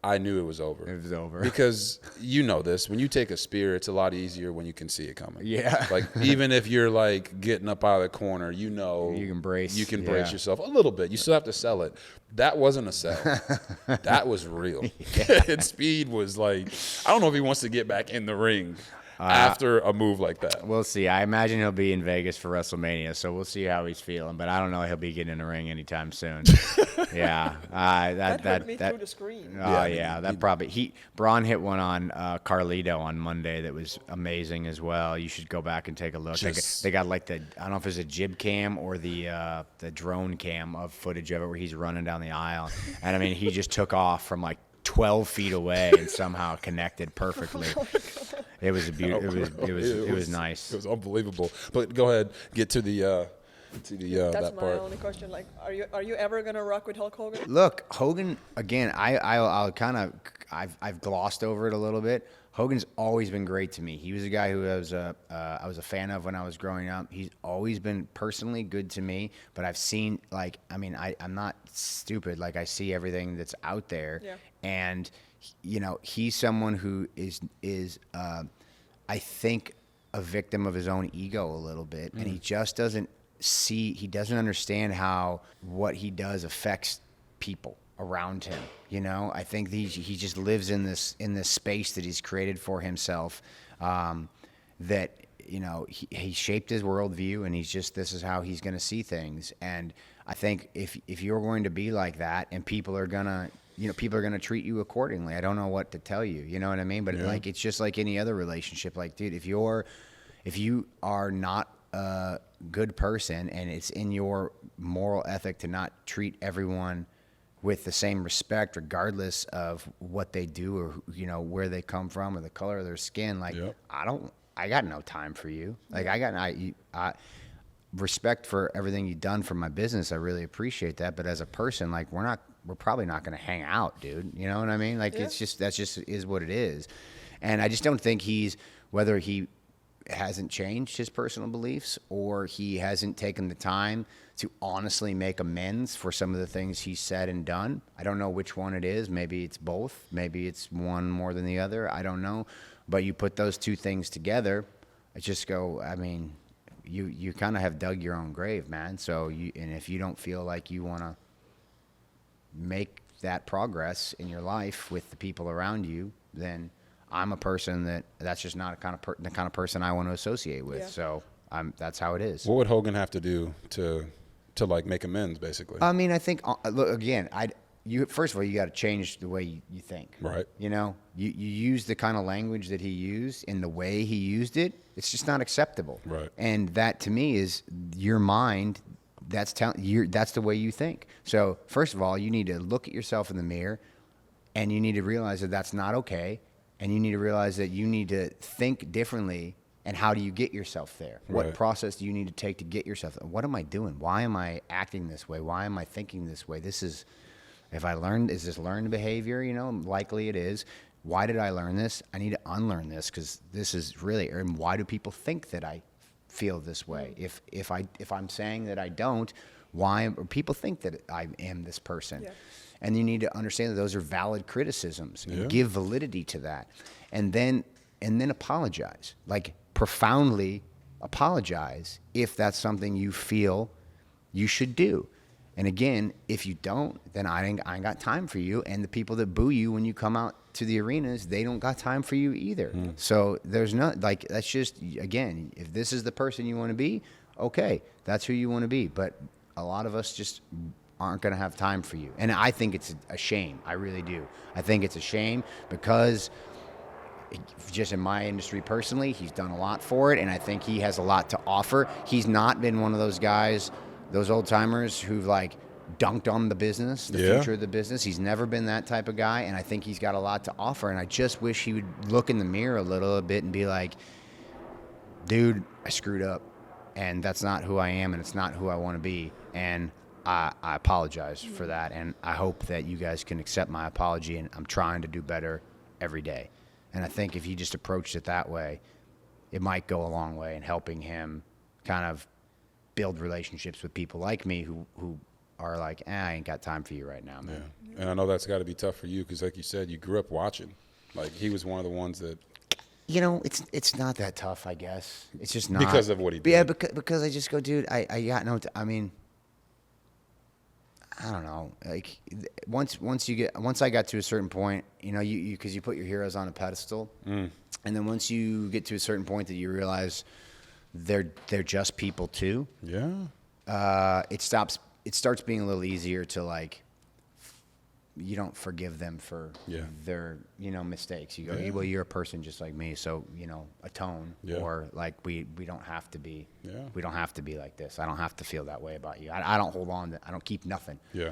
I knew it was over. It was over. Because you know this. When you take a spear, it's a lot easier when you can see it coming. Yeah. Like, even if you're, like, getting up out of the corner, you know. You can brace. You can brace yourself a little bit. You still have to sell it. That wasn't a sell. That was real. And Speed was like, I don't know if he wants to get back in the ring after a move like that. We'll see. I imagine he'll be in Vegas for WrestleMania, so we'll see how he's feeling. But I don't know he'll be getting in the ring anytime soon. Yeah, That hurt me through the screen. Oh yeah, that probably Bron hit one on Carlito on Monday that was amazing as well. You should go back and take a look. They got like I don't know if it's a jib cam or the drone cam of footage of it where he's running down the aisle, and I mean he just took off from like 12 feet away and somehow connected perfectly. It was it was nice. It was unbelievable. But go ahead, get to the That's that my part. only question. Like, are you ever gonna rock with Hulk Hogan? Look, Hogan again. I'll kind of I've glossed over it a little bit. Hogan's always been great to me. He was a guy who I was a fan of when I was growing up. He's always been personally good to me. But I've seen I'm not stupid. Like I see everything that's out there, and he's someone who is I think a victim of his own ego a little bit, and he just doesn't understand how what he does affects people around him. I think he just lives in this space that he's created for himself, that he shaped his worldview, and this is how he's going to see things. And I think if you're going to be like that, and people are gonna treat you accordingly. I don't know what to tell you. You know what I mean? But like it's just like any other relationship. Like, dude, if you are not a good person, and it's in your moral ethic to not treat everyone with the same respect, regardless of what they do or where they come from or the color of their skin, like I got no time for you. Like I respect for everything you've done for my business. I really appreciate that. But as a person, like we're probably not going to hang out, dude. You know what I mean? Like that's just is what it is. And I just don't think whether he hasn't changed his personal beliefs or he hasn't taken the time to honestly make amends for some of the things he said and done. I don't know which one it is. Maybe it's both. Maybe it's one more than the other. I don't know. But you put those two things together, I just go, I mean, you kind of have dug your own grave, man. So and if you don't feel like you want to make that progress in your life with the people around you, then I'm a person that's just not the kind of person I want to associate with. Yeah. So that's how it is. What would Hogan have to do to like make amends, basically? I mean, I think look again. First of all, you got to change the way you think. Right. You use the kind of language that he used in the way he used it. It's just not acceptable. Right. And that to me is your mind. That's the way you think. So first of all, you need to look at yourself in the mirror, and you need to realize that that's not okay. And you need to realize that you need to think differently. And how do you get yourself there? Right. What process do you need to take to get yourself there? What am I doing? Why am I acting this way? Why am I thinking this way? Is this learned behavior? Likely it is. Why did I learn this? I need to unlearn this because this is really, and why do people think that I feel this way? If I'm saying that I don't, why people think that I am this person? Yeah. And you need to understand that those are valid criticisms and give validity to that. And then apologize. Like profoundly apologize if that's something you feel you should do. And again, if you don't, then I ain't got time for you. And the people that boo you when you come out to the arenas, they don't got time for you either. So there's not that's just, again, if this is the person you want to be, okay, that's who you want to be. But a lot of us just aren't going to have time for you. And I think it's a shame. I really do. I think it's a shame because just in my industry personally, he's done a lot for it, and I think he has a lot to offer. He's not been one of those guys, those old-timers who've, dunked on the business, the future of the business. He's never been that type of guy, and I think he's got a lot to offer, and I just wish he would look in the mirror a little bit and be like, dude, I screwed up, and that's not who I am, and it's not who I want to be, and I apologize for that, and I hope that you guys can accept my apology, and I'm trying to do better every day. And I think if he just approached it that way, it might go a long way in helping him kind of build relationships with people like me who are like, I ain't got time for you right now, man. Yeah. And I know that's got to be tough for you because, like you said, you grew up watching. Like, he was one of the ones that... You know, it's not that tough, I guess. It's just not. Because of what he did. Yeah, because I just go, dude, I got no... I mean, I don't know. Like, once I got to a certain point, you know, because you put your heroes on a pedestal, and then once you get to a certain point that you realize they're just people too. Yeah. It starts being a little easier to, like, you don't forgive them for their, you know, mistakes. You go, well, you're a person just like me, so, you know, atone. Or, like, we don't have to be we don't have to be like this. I don't have to feel that way about you. I don't hold on to, I don't keep nothing. Yeah.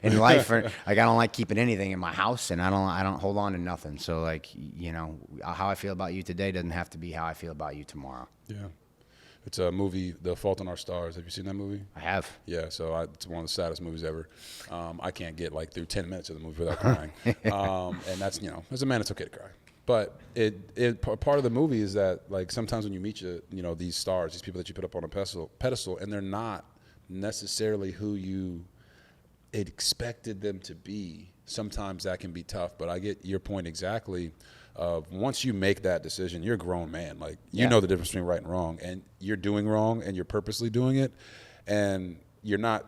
In life, like, I don't like keeping anything in my house, and I don't hold on to nothing. So, like, you know, how I feel about you today doesn't have to be how I feel about you tomorrow. Yeah. It's a movie, The Fault in Our Stars. Have you seen that movie? I have. Yeah, so it's one of the saddest movies ever. I can't get, like, through 10 minutes of the movie without crying. And that's, you know, as a man, it's okay to cry. But part of the movie is that, like, sometimes when you meet, you know, these stars, these people that you put up on a pedestal, and they're not necessarily who you expected them to be, sometimes that can be tough. But I get your point exactly. Once you make that decision, you're a grown man. Like, you know the difference between right and wrong, and you're doing wrong, and you're purposely doing it, and you're not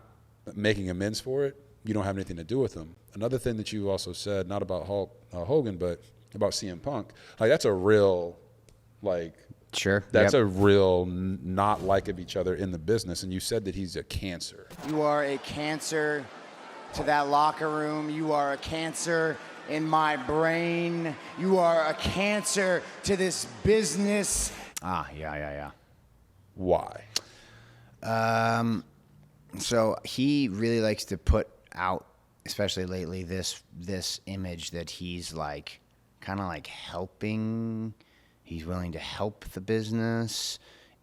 making amends for it. You don't have anything to do with them. Another thing that you also said, not about Hulk Hogan, but about CM Punk, like, that's a real, like, sure, that's a real not like of each other in the business. And you said that he's a cancer. You are a cancer to that locker room. You are a cancer in my brain. You are a cancer to this business. Yeah. Why? So he really likes to put out, especially lately, this image that he's, like, kind of like helping. He's willing to help the business,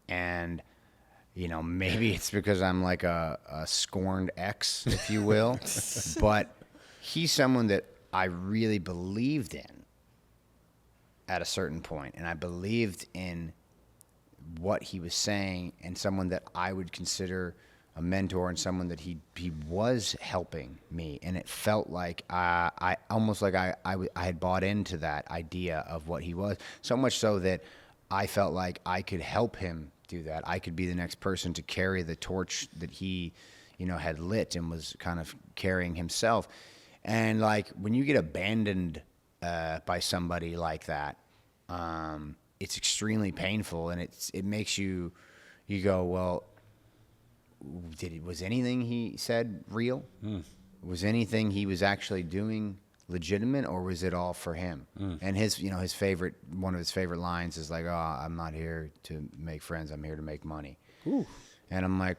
and, you know, maybe it's because I'm like a scorned ex, if you will, but he's someone that I really believed in at a certain point, and I believed in what he was saying, and someone that I would consider a mentor, and someone that he was helping me, and it felt like I almost like I had bought into that idea of what he was, so much so that I felt like I could help him do that. I could be the next person to carry the torch that he, you know, had lit and was kind of carrying himself. And, like, when you get abandoned by somebody like that, it's extremely painful, and it makes you go, well, was anything he said real? Was anything he was actually doing legitimate, or was it all for him? And one of his favorite lines is like, "Oh, I'm not here to make friends. I'm here to make money." Ooh. And I'm like,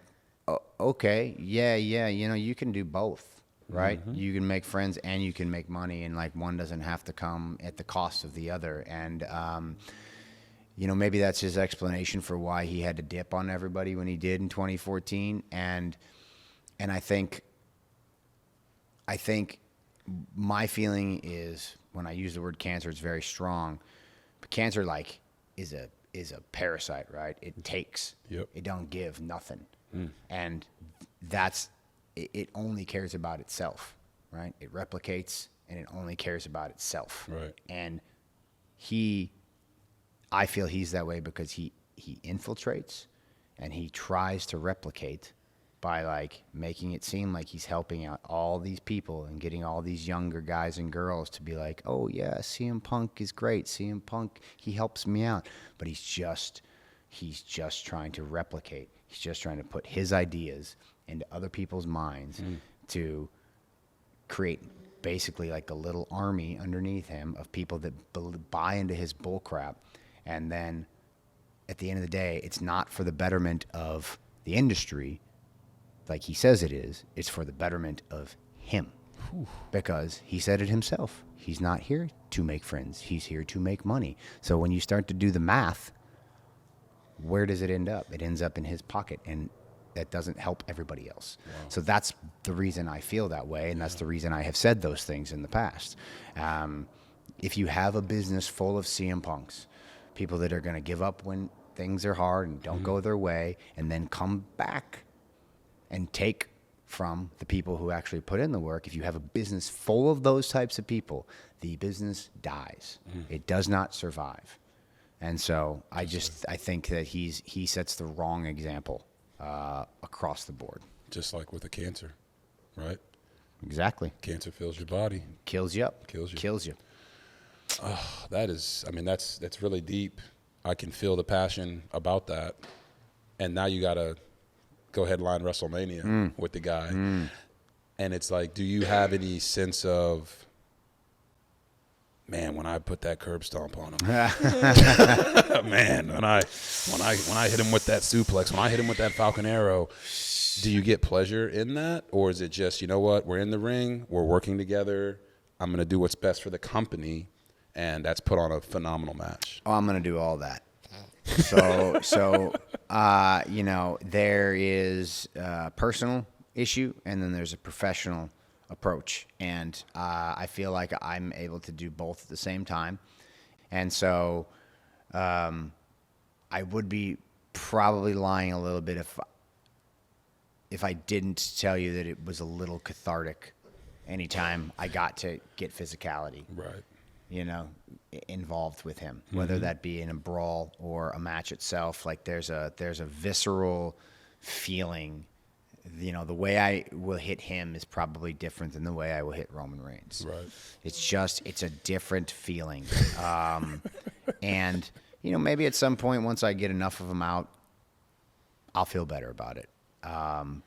oh, okay, yeah, you know, you can do both. Right? You can make friends and you can make money, and, like, one doesn't have to come at the cost of the other. And, you know, maybe that's his explanation for why he had to dip on everybody when he did in 2014. And I think my feeling is, when I use the word cancer, it's very strong. But cancer, like, is a parasite, right? It takes. Yep. It don't give nothing. And it only cares about itself, right? It replicates, and it only cares about itself. Right. And I feel he's that way because he infiltrates, and he tries to replicate by, like, making it seem like he's helping out all these people and getting all these younger guys and girls to be like, oh yeah, CM Punk is great. CM Punk, he helps me out. But he's just trying to replicate. He's just trying to put his ideas into other people's minds to create basically like a little army underneath him of people that buy into his bullcrap. And then at the end of the day, it's not for the betterment of the industry like he says it is. It's for the betterment of him. Whew. Because he said it himself. He's not here to make friends. He's here to make money. So when you start to do the math, where does it end up? It ends up in his pocket. And doesn't help everybody else. Wow. So that's the reason I feel that way, and that's the reason I have said those things in the past. If you have a business full of CM Punks, people that are going to give up when things are hard and don't go their way, and then come back and take from the people who actually put in the work, if you have a business full of those types of people, the business dies. It does not survive. And so I think that he sets the wrong example across the board. Just like with the cancer, right? Exactly. Cancer fills your body. Kills you up. Kills you. Oh, that's really deep. I can feel the passion about that. And now you got to go headline WrestleMania with the guy. And it's like, do you have any sense of, man, when I put that curb stomp on him, man, when I hit him with that suplex, when I hit him with that Falcon Arrow, do you get pleasure in that? Or is it just, you know what, we're in the ring, we're working together, I'm going to do what's best for the company, and that's put on a phenomenal match? Oh, I'm going to do all that. So you know, there is a personal issue, and then there's a professional approach. And I feel like I'm able to do both at the same time. And so I would be probably lying a little bit if I didn't tell you that it was a little cathartic anytime I got to get physicality. Right. You know, involved with him, whether that be in a brawl or a match itself. Like there's a visceral feeling. You know, the way I will hit him is probably different than the way I will hit Roman Reigns. Right. It's a different feeling. And, you know, maybe at some point, once I get enough of them out, I'll feel better about it.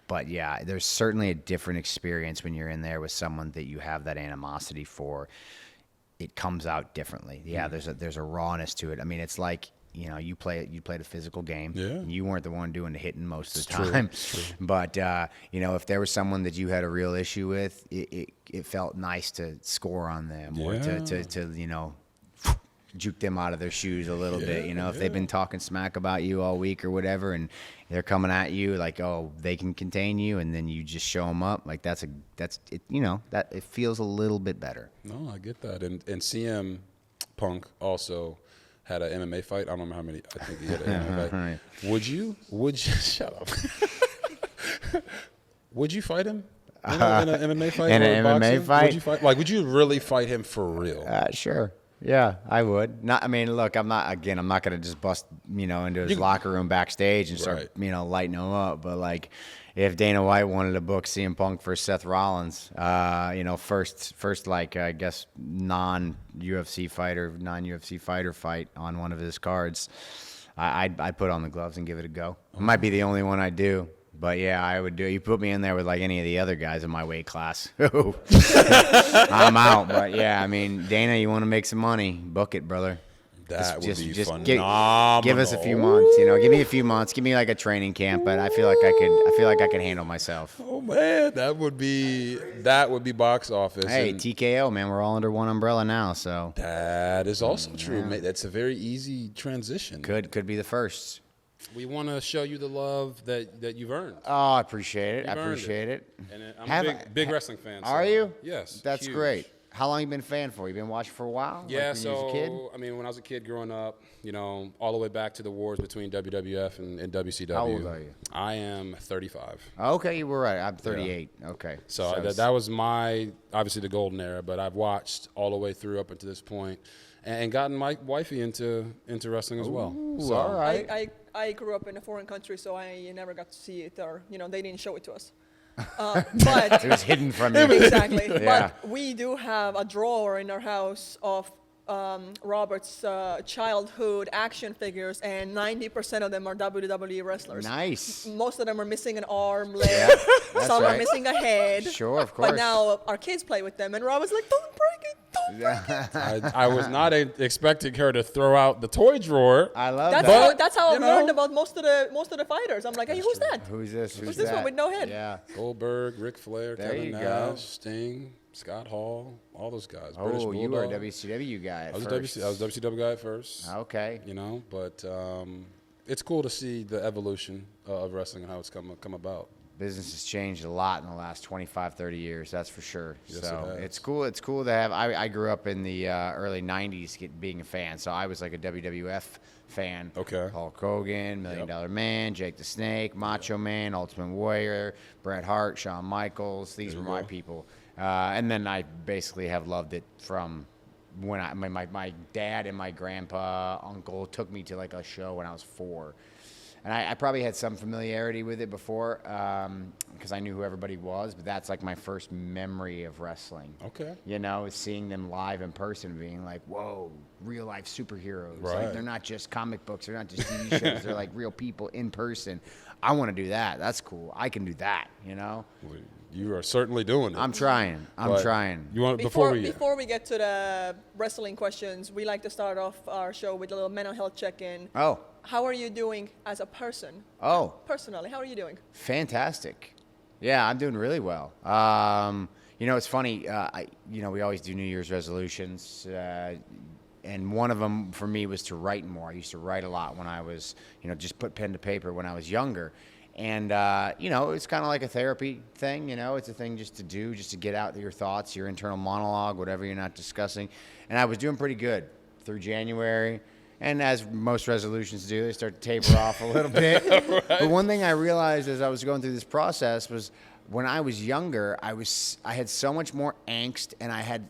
But yeah, there's certainly a different experience when you're in there with someone that you have that animosity for. It comes out differently. Yeah, there's a rawness to it. I mean, it's like, you know, you played a physical game. Yeah. You weren't the one doing the hitting most of the time. True. But you know, if there was someone that you had a real issue with, it felt nice to score on them or to you know, juke them out of their shoes a little bit. You know, if they've been talking smack about you all week or whatever, and they're coming at you like, oh, they can contain you, and then you just show them up. Like that's it. You know, that it feels a little bit better. No, I get that. And CM Punk also had an MMA fight. I don't remember how many. I think he had an MMA fight. Would you shut up? Would you fight him in an MMA fight? In an MMA fight? Would you fight? Like, would you really fight him for real? Sure. Yeah, I would. Not. I mean, look, I'm not going to just bust, you know, into his locker room backstage and start, you know, lighting him up. But like, if Dana White wanted to book CM Punk for Seth Rollins, you know, first like I guess non-UFC fighter fight on one of his cards, I'd put on the gloves and give it a go. It might be the only one I do. But yeah, I would do it. You put me in there with like any of the other guys in my weight class, I'm out. But yeah, I mean, Dana, you want to make some money? Book it, brother. That would be phenomenal. Give us a few months, you know. Give me a few months. Give me like a training camp. But I feel like I could handle myself. Oh man, that would be box office. Hey, TKO, man, we're all under one umbrella now. So that is also true. Mate, that's a very easy transition. Could be the first. We want to show you the love that you've earned. Oh, I appreciate it. I appreciate it. And I'm a big wrestling fan. Are you? Yes. That's huge. Great. How long you been a fan for? You been watching for a while? Yeah, like when you was a kid? I mean, when I was a kid growing up, you know, all the way back to the wars between WWF and WCW. How old are you? I am 35. Okay, you were right. I'm 38. Yeah. Okay. So that was my, obviously, the golden era, but I've watched all the way through up until this point and gotten my wifey into wrestling as well. So, all right. I grew up in a foreign country, so I never got to see it, or, you know, they didn't show it to us. But it was hidden from you. Exactly. Yeah. But we do have a drawer in our house of Robert's childhood action figures, and 90% of them are WWE wrestlers. Nice. Most of them are missing an arm, leg. Some are missing a head. Sure, of course. But now our kids play with them, and Rob was like, "Don't break it, don't break it." I was not expecting her to throw out the toy drawer. I love that. That's how I learned about most of the fighters. I'm like, "Hey, who's that? Who's this? Who's this one with no head?" Yeah. Goldberg, Ric Flair, Kevin Nash, Sting, Scott Hall, all those guys. British Bulldog. You were a WCW guy at first. I was a WCW guy at first. Okay. You know, but it's cool to see the evolution of wrestling and how it's come about. Business has changed a lot in the last 25, 30 years, that's for sure. Yes, So it has. it's cool. It's cool to have. I grew up in the early 90s being a fan, so I was like a WWF fan. Okay. Hulk Hogan, Million Dollar Man, Jake the Snake, Macho Man, Ultimate Warrior, Bret Hart, Shawn Michaels. These were my people. And then I basically have loved it from when my dad and my grandpa, uncle took me to like a show when I was 4. And I probably had some familiarity with it before because I knew who everybody was, but that's like my first memory of wrestling. Okay. You know, is seeing them live in person, being like, whoa, real life superheroes. Right. Like, they're not just comic books, they're not just TV shows, they're like real people in person. I want to do that. That's cool. I can do that, you know? Well, you are certainly doing it. I'm trying. But You want Before we get to the wrestling questions, we like to start off our show with a little mental health check-in. Oh. How are you doing as a person? Oh. Personally, how are you doing? Fantastic. Yeah, I'm doing really well. You know, it's funny. We always do New Year's resolutions, and one of them for me was to write more. I used to write a lot when I was, just put pen to paper when I was younger. And, it's kind of like a therapy thing, it's a thing just to do, just to get out your thoughts, your internal monologue, whatever you're not discussing. And I was doing pretty good through January. And as most resolutions do, they start to taper off a little bit. Right. But one thing I realized as I was going through this process was when I was younger, I had so much more angst, and I had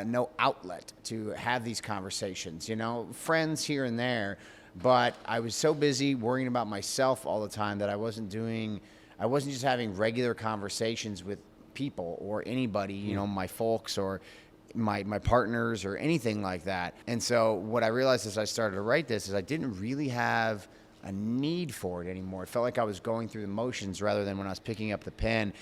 no outlet to have these conversations, friends here and there. But I was so busy worrying about myself all the time that I wasn't just having regular conversations with people or anybody, my folks or my partners or anything like that. And so what I realized as I started to write this is I didn't really have a need for it anymore. It felt like I was going through the motions rather than when I was picking up the pen,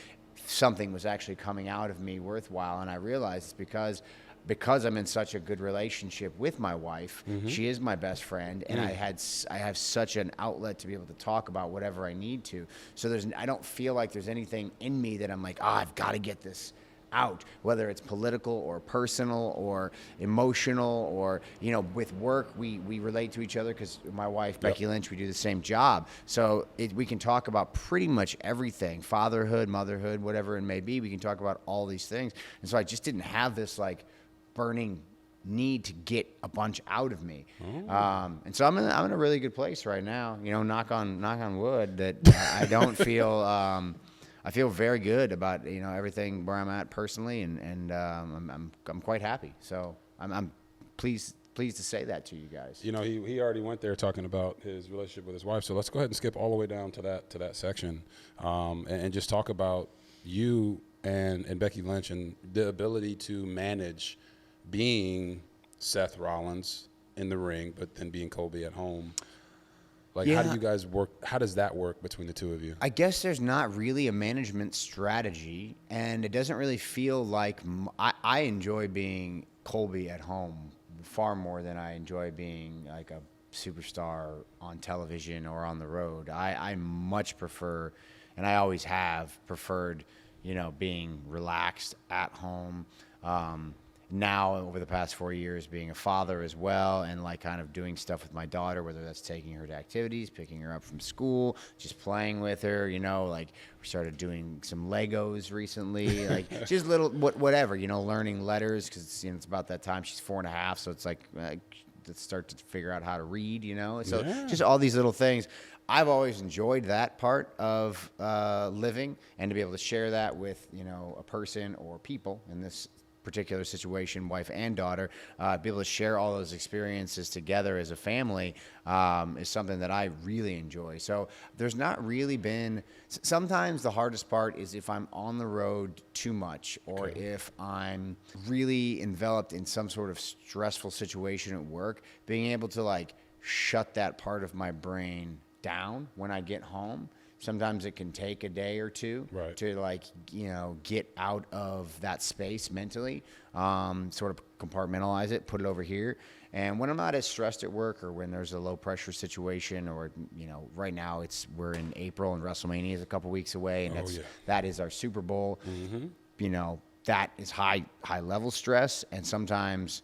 something was actually coming out of me worthwhile. And I realized it's because I'm in such a good relationship with my wife. Mm-hmm. She is my best friend, and I have such an outlet to be able to talk about whatever I need to. So I don't feel like there's anything in me that I'm like, I've got to get this out, whether it's political or personal or emotional or, with work, we relate to each other because my wife, Becky Lynch, we do the same job. So we can talk about pretty much everything, fatherhood, motherhood, whatever it may be. We can talk about all these things. And so I just didn't have this like burning need to get a bunch out of me. And so I'm in a really good place right now, knock on wood, that I don't feel, I feel very good about everything where I'm at personally, and I'm quite happy. So I'm pleased to say that to you guys. He already went there talking about his relationship with his wife. So let's go ahead and skip all the way down to that section, and just talk about you and Becky Lynch and the ability to manage being Seth Rollins in the ring, but then being Colby at home. How do you guys work? How does that work between the two of you? I guess there's not really a management strategy, and it doesn't really feel like I enjoy being Colby at home far more than I enjoy being like a superstar on television or on the road. I much prefer, and I always have preferred, being relaxed at home. Now, over the past 4 years, being a father as well, and like kind of doing stuff with my daughter, whether that's taking her to activities, picking her up from school, just playing with her, we started doing some Legos recently, like just little, whatever, learning letters, because it's about that time. She's 4.5, so it's like, let's start to figure out how to read, so just all these little things. I've always enjoyed that part of living, and to be able to share that with, a person or people in this particular situation, wife and daughter, be able to share all those experiences together as a family is something that I really enjoy. So there's not really been, sometimes the hardest part is if I'm on the road too much, or if I'm really enveloped in some sort of stressful situation at work, being able to like shut that part of my brain down when I get home. Sometimes it can take a day or two to get out of that space mentally, sort of compartmentalize it, put it over here. And when I'm not as stressed at work, or when there's a low pressure situation, or, right now we're in April and WrestleMania is a couple weeks away, and that is our Super Bowl. Mm-hmm. That is high level stress. And sometimes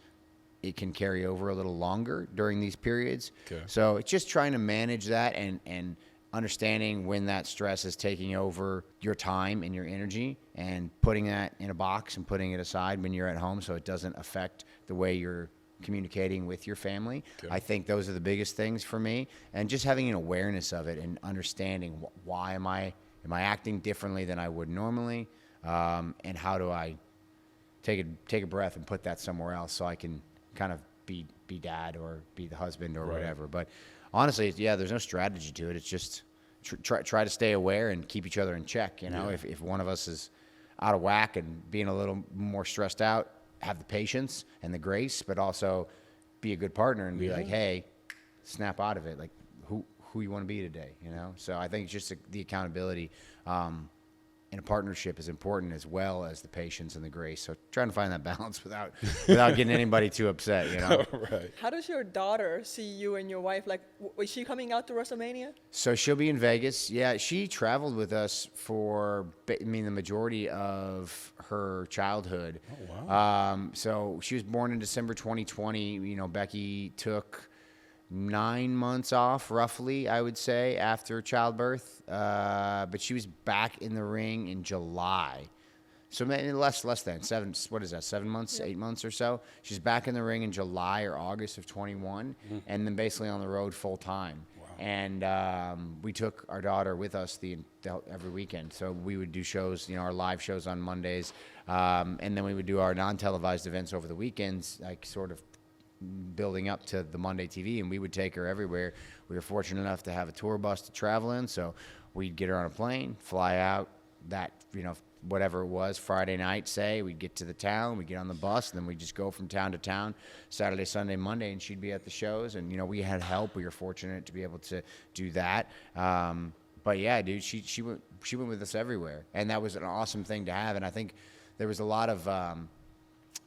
it can carry over a little longer during these periods. Okay. So it's just trying to manage that and understanding when that stress is taking over your time and your energy, and putting that in a box and putting it aside when you're at home so it doesn't affect the way you're communicating with your family. Okay. I think those are the biggest things for me, and just having an awareness of it and understanding why am I acting differently than I would normally, and how do I take a breath and put that somewhere else so I can kind of be dad or be the husband or whatever. But honestly, there's no strategy to it. It's just try to stay aware and keep each other in check. You know, if one of us is out of whack and being a little more stressed out, have the patience and the grace, but also be a good partner and be like, hey, snap out of it. Like, who you want to be today, you know? So I think it's just the accountability in a partnership is important, as well as the patience and the grace. So trying to find that balance without getting anybody too upset, you know? Right. How does your daughter see you and your wife? Like, is she coming out to WrestleMania? So she'll be in Vegas. Yeah, she traveled with us for, the majority of her childhood. Oh, wow. So she was born in December 2020. You know, Becky took 9 months off, roughly, I would say, after childbirth. But she was back in the ring in July. So maybe less than 7, what is that, 7 months, 8 months or so? She's back in the ring in July or August of 21, and then basically on the road full time. Wow. And we took our daughter with us every weekend. So we would do shows, you know, our live shows on Mondays, and then we would do our non-televised events over the weekends, like sort of building up to the Monday TV, and we would take her everywhere. We were fortunate enough to have a tour bus to travel in, so we'd get her on a plane, fly out that, you know, whatever it was, Friday night, say, we'd get to the town, we'd get on the bus, and then we'd just go from town to town, Saturday, Sunday, Monday, and she'd be at the shows. And, you know, we had help. We were fortunate to be able to do that. But yeah, dude, she went with us everywhere, and that was an awesome thing to have. And I think there was a lot of,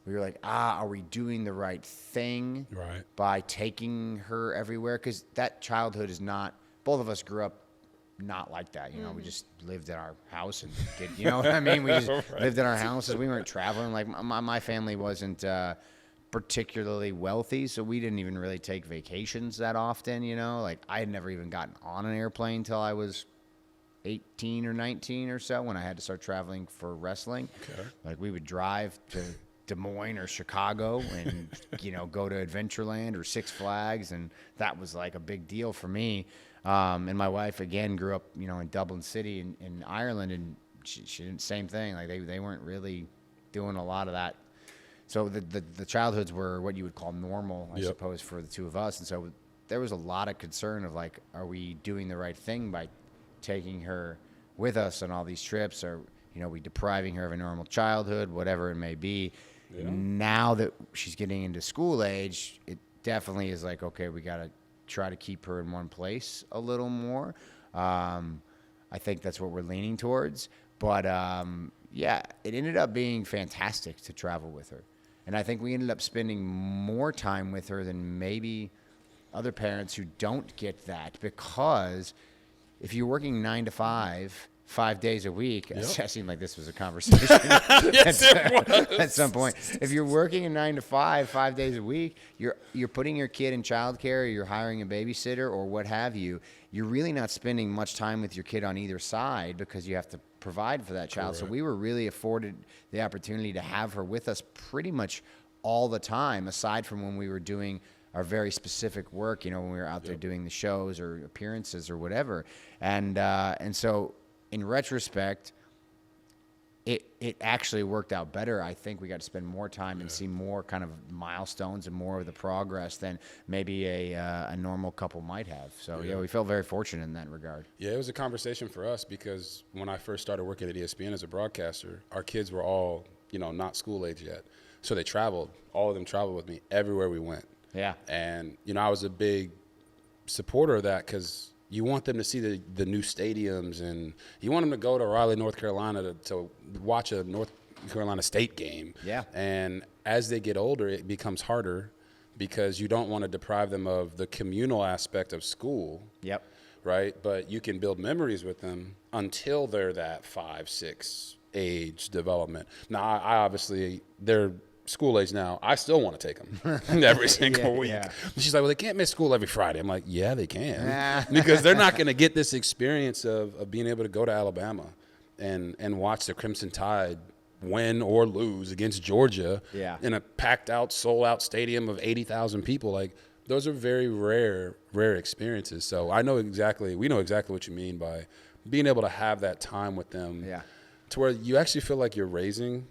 we were like, are we doing the right thing by taking her everywhere? Because that childhood is not, both of us grew up not like that. You know, we just lived in our house and did, you know what I mean? We just lived in our houses. We weren't traveling. Like, my family wasn't particularly wealthy, so we didn't even really take vacations that often, you know? Like, I had never even gotten on an airplane till I was 18 or 19 or so, when I had to start traveling for wrestling. Okay. Like, we would drive to Des Moines or Chicago and, you know, go to Adventureland or Six Flags, and that was like a big deal for me. And my wife, again, grew up, you know, in Dublin City in Ireland, and she did the same thing. Like, they weren't really doing a lot of that. So the childhoods were what you would call normal, I suppose, for the two of us. And so there was a lot of concern of, like, are we doing the right thing by taking her with us on all these trips? Or, you know, we depriving her of a normal childhood, whatever it may be. Yeah. Now that she's getting into school age, it definitely is like, okay, we got to try to keep her in one place a little more. I think that's what we're leaning towards. But, yeah, it ended up being fantastic to travel with her. And I think we ended up spending more time with her than maybe other parents who don't get that, because if you're working 9 to 5, 5 days a week, it seemed like this was a conversation yes, it was. At some point. If you're working a 9 to 5, 5 days a week, you're putting your kid in childcare, or you're hiring a babysitter or what have you. You're really not spending much time with your kid on either side, because you have to provide for that child. Correct. So we were really afforded the opportunity to have her with us pretty much all the time, aside from when we were doing our very specific work, you know, when we were out there doing the shows or appearances or whatever. And so, in retrospect, it actually worked out better. I think we got to spend more time and see more kind of milestones and more of the progress than maybe a normal couple might have. So, yeah, we felt very fortunate in that regard. Yeah, it was a conversation for us, because when I first started working at ESPN as a broadcaster, our kids were all, you know, not school age yet. So they traveled. All of them traveled with me everywhere we went. Yeah. And, you know, I was a big supporter of that, because you want them to see the new stadiums, and you want them to go to Raleigh, North Carolina to watch a North Carolina State game. Yeah. And as they get older, it becomes harder, because you don't want to deprive them of the communal aspect of school. Yep. Right? But you can build memories with them until they're that 5, 6 age development. Now, I obviously, they're school age now. I still want to take them every single week. Yeah. She's like, well, they can't miss school every Friday. I'm like, yeah, they can. Because they're not going to get this experience of being able to go to Alabama and watch the Crimson Tide win or lose against Georgia in a packed out, sold out stadium of 80,000 people. Like, those are very rare experiences. So we know exactly what you mean by being able to have that time with them to where you actually feel like you're raising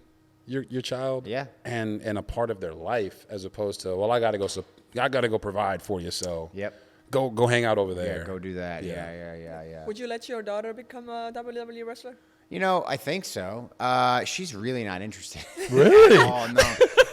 your child and a part of their life, as opposed to, well, I got to go provide for you. So go hang out over there. Yeah, go do that. Yeah. Would you let your daughter become a WWE wrestler? You know, I think so. She's really not interested. Really? Oh,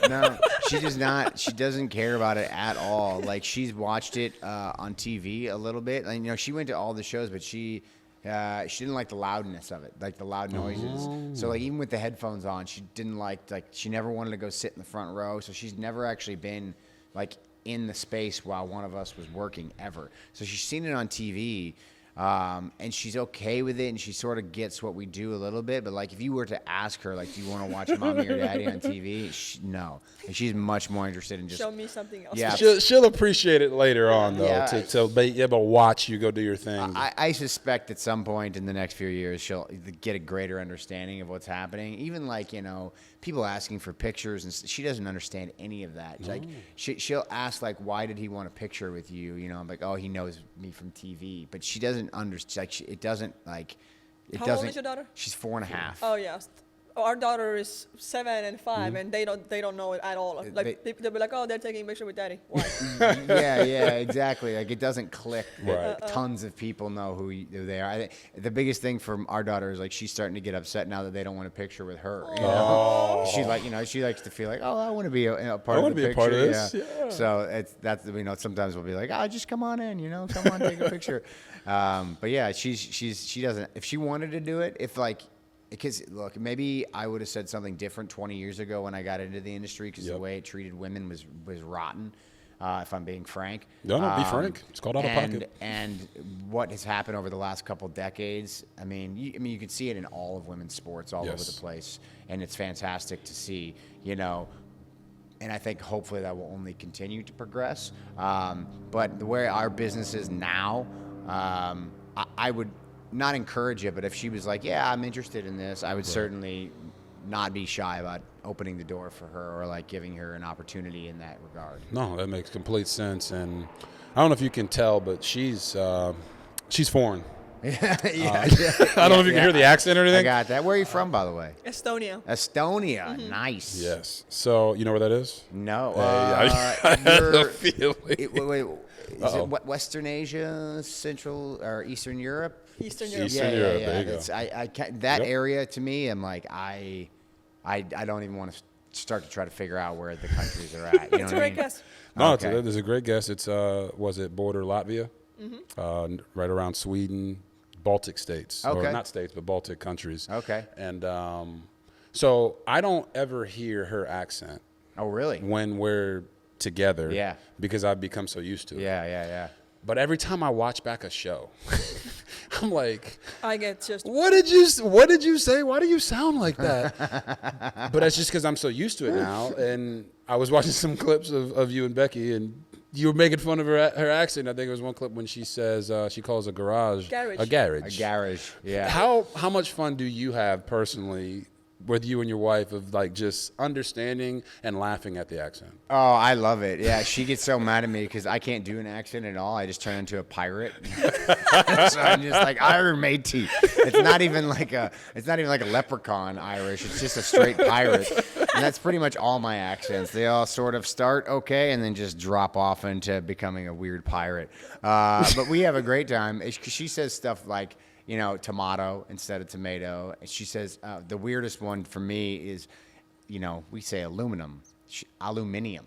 no. She does not. She doesn't care about it at all. Like, she's watched it on TV a little bit. And, you know, she went to all the shows, but she didn't like the loudness of it, like the loud noises. So, like, even with the headphones on, she didn't like, she never wanted to go sit in the front row. So she's never actually been, like, in the space while one of us was working ever. So she's seen it on TV. And she's okay with it, and she sort of gets what we do a little bit. But, like, if you were to ask her, like, do you want to watch Mommy or Daddy on TV? No. And she's much more interested in just... Show me something else. Yeah. She'll appreciate it later on, though, to be able to watch you go do your thing. I suspect at some point in the next few years, she'll get a greater understanding of what's happening. Even, like, you know, people asking for pictures, and she doesn't understand any of that. Like, she'll ask, like, why did he want a picture with you? You know, I'm like, oh, he knows me from TV. But she doesn't understand. Like, it doesn't, like... How old is your daughter? She's 4.5. Oh, yeah. Our daughter is 7 and 5, and they don't know it at all. Like, they'll be like, oh, they're taking a picture with Daddy. Why? yeah, exactly. Like, it doesn't click. Right. Tons of people know who they are. I think the biggest thing from our daughter is, like, she's starting to get upset now that they don't want a picture with her. You know? She's like, you know, she likes to feel like, oh, I want to be a part of the picture. Part of this. Yeah. So that's, you know, sometimes we'll be like, oh, just come on in, you know, come on, take a picture. But yeah, she doesn't. If she wanted to do it, because, look, maybe I would have said something different 20 years ago when I got into the industry, because the way it treated women was rotten, if I'm being frank. No, be frank. It's called OuttaPocket. And what has happened over the last couple decades, I mean, you can see it in all of women's sports all over the place, and it's fantastic to see, you know. And I think hopefully that will only continue to progress. But the way our business is now, I would not encourage it, but if she was like, yeah, I'm interested in this, I would certainly not be shy about opening the door for her, or like giving her an opportunity in that regard. No, that makes complete sense. And I don't know if you can tell, but she's foreign. I don't know if you can hear the accent or anything. I got that. Where are you from, by the way? Estonia. Estonia. Nice. Yes. So you know where that is? No. I had a feeling. Wait. Is it Western Asia, Central or Eastern Europe? Eastern Europe. Eastern Europe. Yeah. There you go. That area to me, I'm like, I don't even want to start to try to figure out where the countries are at. You know It's a great guess. No, it's a great guess. It's was it border Latvia? Right around Sweden, Baltic states. Okay. Or not states, but Baltic countries. Okay. And so I don't ever hear her accent. Oh, really? When we're together. Yeah. Because I've become so used to it. Yeah. But every time I watch back a show, I'm like, I get just. what did you say? Why do you sound like that? But it's just because I'm so used to it now. And I was watching some clips of you and Becky, and you were making fun of her accent. I think it was one clip when she says she calls a garage a garage. A garage. Yeah. How much fun do you have personally with you and your wife of like just understanding and laughing at the accent? Oh, I love it. Yeah, she gets so mad at me because I can't do an accent at all. I just turn into a pirate. So I'm just like Iron matey. It's not even like a leprechaun Irish. It's just a straight pirate. And that's pretty much all my accents. They all sort of start okay and then just drop off into becoming a weird pirate. But we have a great time. She says stuff like, you know, tomato instead of tomato. She says the weirdest one for me is, you know, we say aluminium. Aluminium.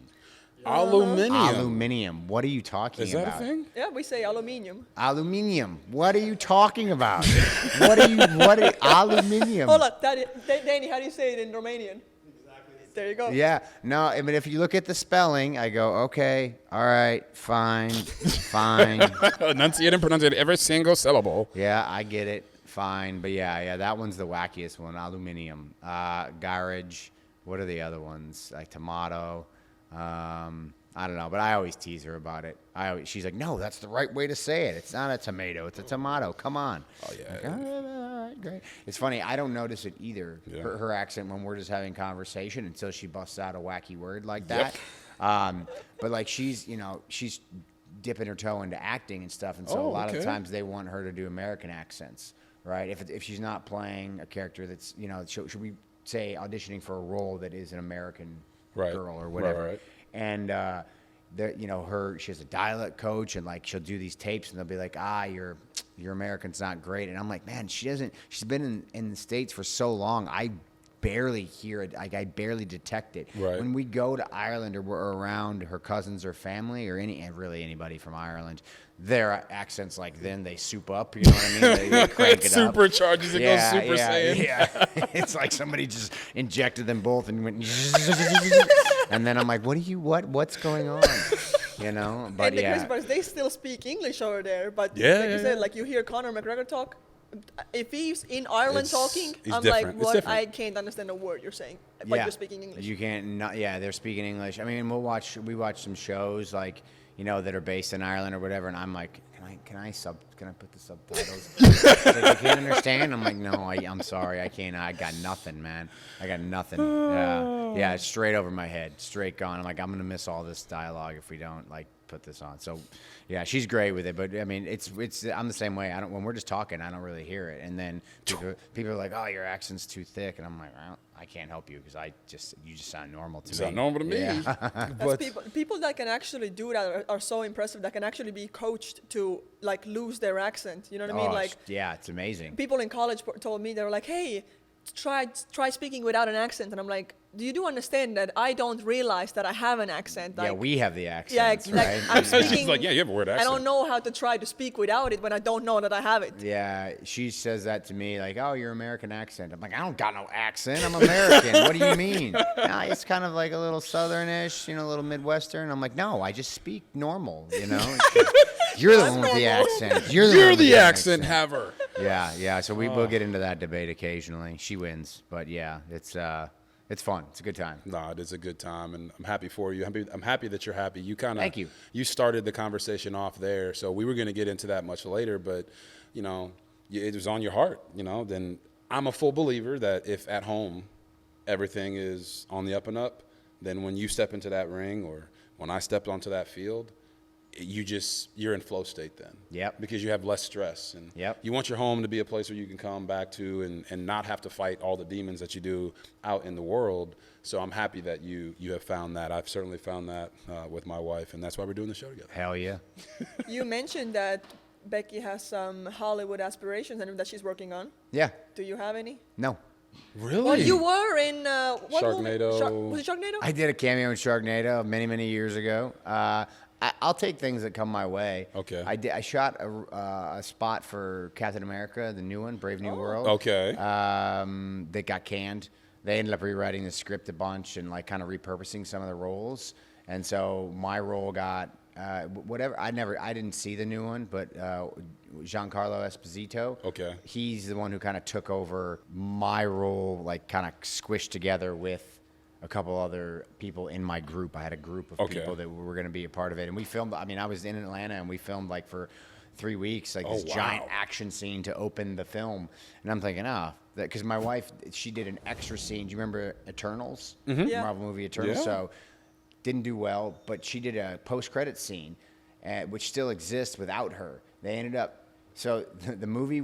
Aluminium. What are you talking about? Is that a thing? Yeah, we say aluminium. Aluminium. What are you talking about? Aluminium? Hold on, Danny, how do you say it in Romanian? There you go. Yeah. No, I mean, if you look at the spelling, I go, okay, all right, fine. Enunciate and pronunciate every single syllable. Yeah, I get it. Fine. But yeah, that one's the wackiest one. Aluminium. Garage. what are the other ones? Like tomato. I don't know, but I always tease her about it. She's like, no, that's the right way to say it. It's not a tomato. It's a tomato. Come on. Oh, yeah. Like, all right, great. It's funny. I don't notice it either, Yeah. her accent when we're just having conversation until she busts out a wacky word like that. But, like, she's dipping her toe into acting and stuff, and so a lot of the times they want her to do American accents, right? If she's not playing a character that's, should we say auditioning for a role that is an American girl or whatever. Right. And she has a dialect coach, and like she'll do these tapes, and they'll be like, your American's not great, and I'm like, man, she's been in the States for so long, I barely hear it, I barely detect it. Right. When we go to Ireland or we're around her cousins or family or anybody from Ireland, their accents, like, then they soup up, you know what I mean? They crank it up. Supercharges it, goes Super Saiyan. Yeah. It's like somebody just injected them both and went, and then I'm like, what's going on? But and the crazy part is they still speak English over there, but Yeah, like you yeah, said, yeah. like you hear Conor McGregor talk. If he's in Ireland talking, he's I'm different. like, It's what? different. I can't understand a word you're saying, but you're speaking English. You can't. They're speaking English. I mean, we watch some shows like that are based in Ireland or whatever, and I'm like, can I put the subtitles? Like, I can't understand. I'm like, no, I'm sorry, I can't. I got nothing, man. I got nothing. Yeah, it's straight over my head, straight gone. I'm like, I'm gonna miss all this dialogue if we don't like put this on. So, yeah, she's great with it, but I mean, it's I'm the same way. When we're just talking, I don't really hear it, and then people are like, oh, your accent's too thick, and I'm like, I can't help you because you just sound normal to me. Sound normal to me. Yeah. That's people that can actually do that are so impressive, that can actually be coached to like lose their accent. You know what I mean? Like, yeah, it's amazing. people in college told me, they were like, hey, try speaking without an accent, and I'm like, do you understand that I don't realize that I have an accent? Like, Yeah, we have the accent. yeah, right? I'm speaking. She's like, yeah, you have a weird I accent. don't know how to try to speak without it when I don't know that I have it. Yeah, she says that to me, like, oh, your American accent. I'm like, I don't got no accent. I'm American. What do you mean? Nah, it's kind of like a little Southernish, a little Midwestern. I'm like, no, I just speak normal, You're the one with the accent. You're the one with the accent haver. Yeah. So we'll get into that debate occasionally. She wins, but yeah, it's fun. It's a good time. No, it is a good time, and I'm happy for you. I'm happy that you're happy. Thank you. You started the conversation off there, so we were going to get into that much later, but, it was on your heart, then I'm a full believer that if at home everything is on the up and up, then when you step into that ring or when I stepped onto that field, you're in flow state then. Yep. Because you have less stress, and you want your home to be a place where you can come back to and not have to fight all the demons that you do out in the world. So I'm happy that you have found that. I've certainly found that with my wife, and that's why we're doing the show together. Hell yeah. You mentioned that Becky has some Hollywood aspirations and that she's working on. Yeah. Do you have any? No. Really? Well, you were in what Sharknado. movie? Was it Sharknado? I did a cameo in Sharknado many, many years ago. I'll take things that come my way. Okay. I shot a spot for Captain America, the new one, Brave New World. Okay. That got canned. They ended up rewriting the script a bunch and like kind of repurposing some of the roles. And so my role got whatever. I didn't see the new one, but Giancarlo Esposito. Okay. He's the one who kind of took over my role, like kind of squished together with a couple other people in my group. I had a group of people that were going to be a part of it, and we filmed. I mean, I was in Atlanta, and we filmed like for 3 weeks, like this giant action scene to open the film. And I'm thinking, because my wife, she did an extra scene. Do you remember Eternals? Mm-hmm. Yeah. Marvel movie Eternals. Yeah. So didn't do well, but she did a post-credit scene, which still exists without her. They ended up, so the movie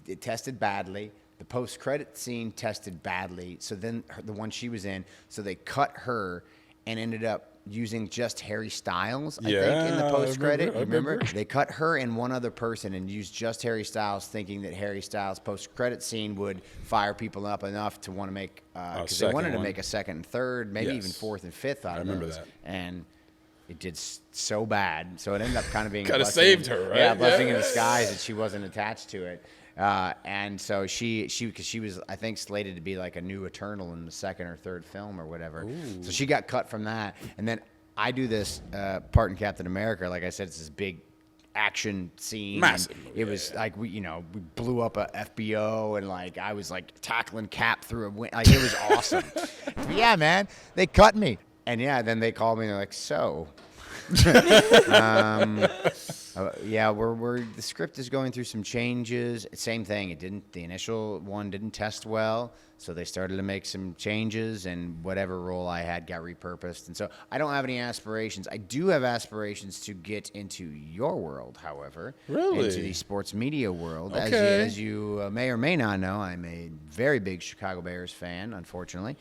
it tested badly. The post-credit scene tested badly. So then the one she was in, so they cut her and ended up using just Harry Styles, I think, in the post-credit. I remember. They cut her and one other person and used just Harry Styles, thinking that Harry Styles' post-credit scene would fire people up enough to want to make, because they wanted to make a second and third, maybe even fourth and fifth out of those. I remember that. And it did so bad. So it ended up kind of being kind of saved her, right? Yeah, blessing in disguise that she wasn't attached to it. And so because she was, I think, slated to be like a new Eternal in the second or third film or whatever. Ooh. So she got cut from that. And then I do this part in Captain America. Like I said, it's this big action scene. Massive. It was like we blew up a FBO, and like I was like tackling Cap through a window. Like it was awesome. Yeah, man, they cut me, and yeah, then they called me and they're like, so. Yeah, the script is going through some changes. Same thing. The initial one didn't test well, so they started to make some changes, and whatever role I had got repurposed. And so I don't have any aspirations. I do have aspirations to get into your world, however. Really? Into the sports media world. Okay. As you may or may not know, I'm a very big Chicago Bears fan, unfortunately.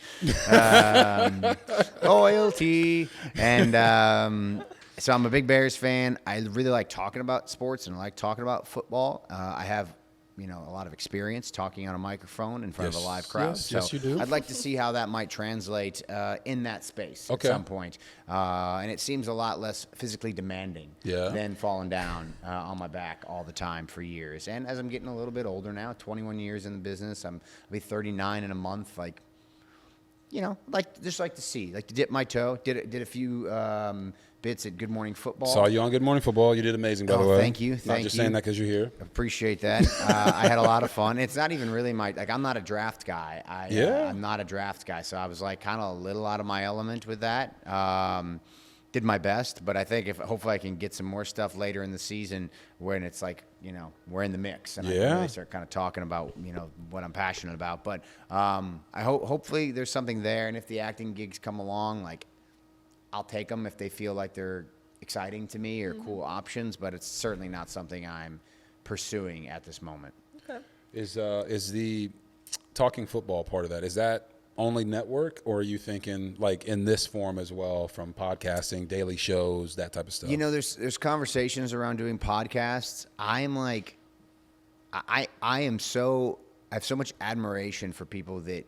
Loyalty. And so I'm a big Bears fan. I really like talking about sports and I like talking about football. I have, a lot of experience talking on a microphone in front of a live crowd. Yes, you do. I'd like to see how that might translate in that space at some point. And it seems a lot less physically demanding than falling down on my back all the time for years. And as I'm getting a little bit older now, 21 years in the business, I'll be 39 in a month. Like to see, like to dip my toe. Did a few bits at Good Morning Football. Saw you on Good Morning Football. You did amazing, by the way. Thank you. Not just saying that because you're here. Appreciate that. I had a lot of fun. It's not even really I'm not a draft guy. I'm not a draft guy, so I was like kind of a little out of my element with that. Did my best, but I think hopefully I can get some more stuff later in the season when it's like, we're in the mix and I can really start kind of talking about, what I'm passionate about. But hopefully there's something there, and if the acting gigs come along, like I'll take them if they feel like they're exciting to me or cool options, but it's certainly not something I'm pursuing at this moment. Okay. Is the talking football part of that, is that only network, or are you thinking like in this form as well, from podcasting, daily shows, that type of stuff? There's conversations around doing podcasts. I'm like, I have so much admiration for people that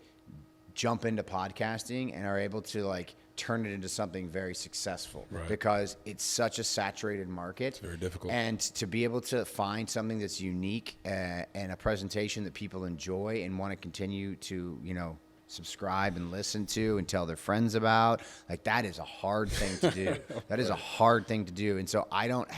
jump into podcasting and are able to like turn it into something very successful, because it's such a saturated market. It's very difficult. And to be able to find something that's unique and a presentation that people enjoy and want to continue to, subscribe and listen to and tell their friends about, like that is a hard thing to do. That is a hard thing to do. And so I don't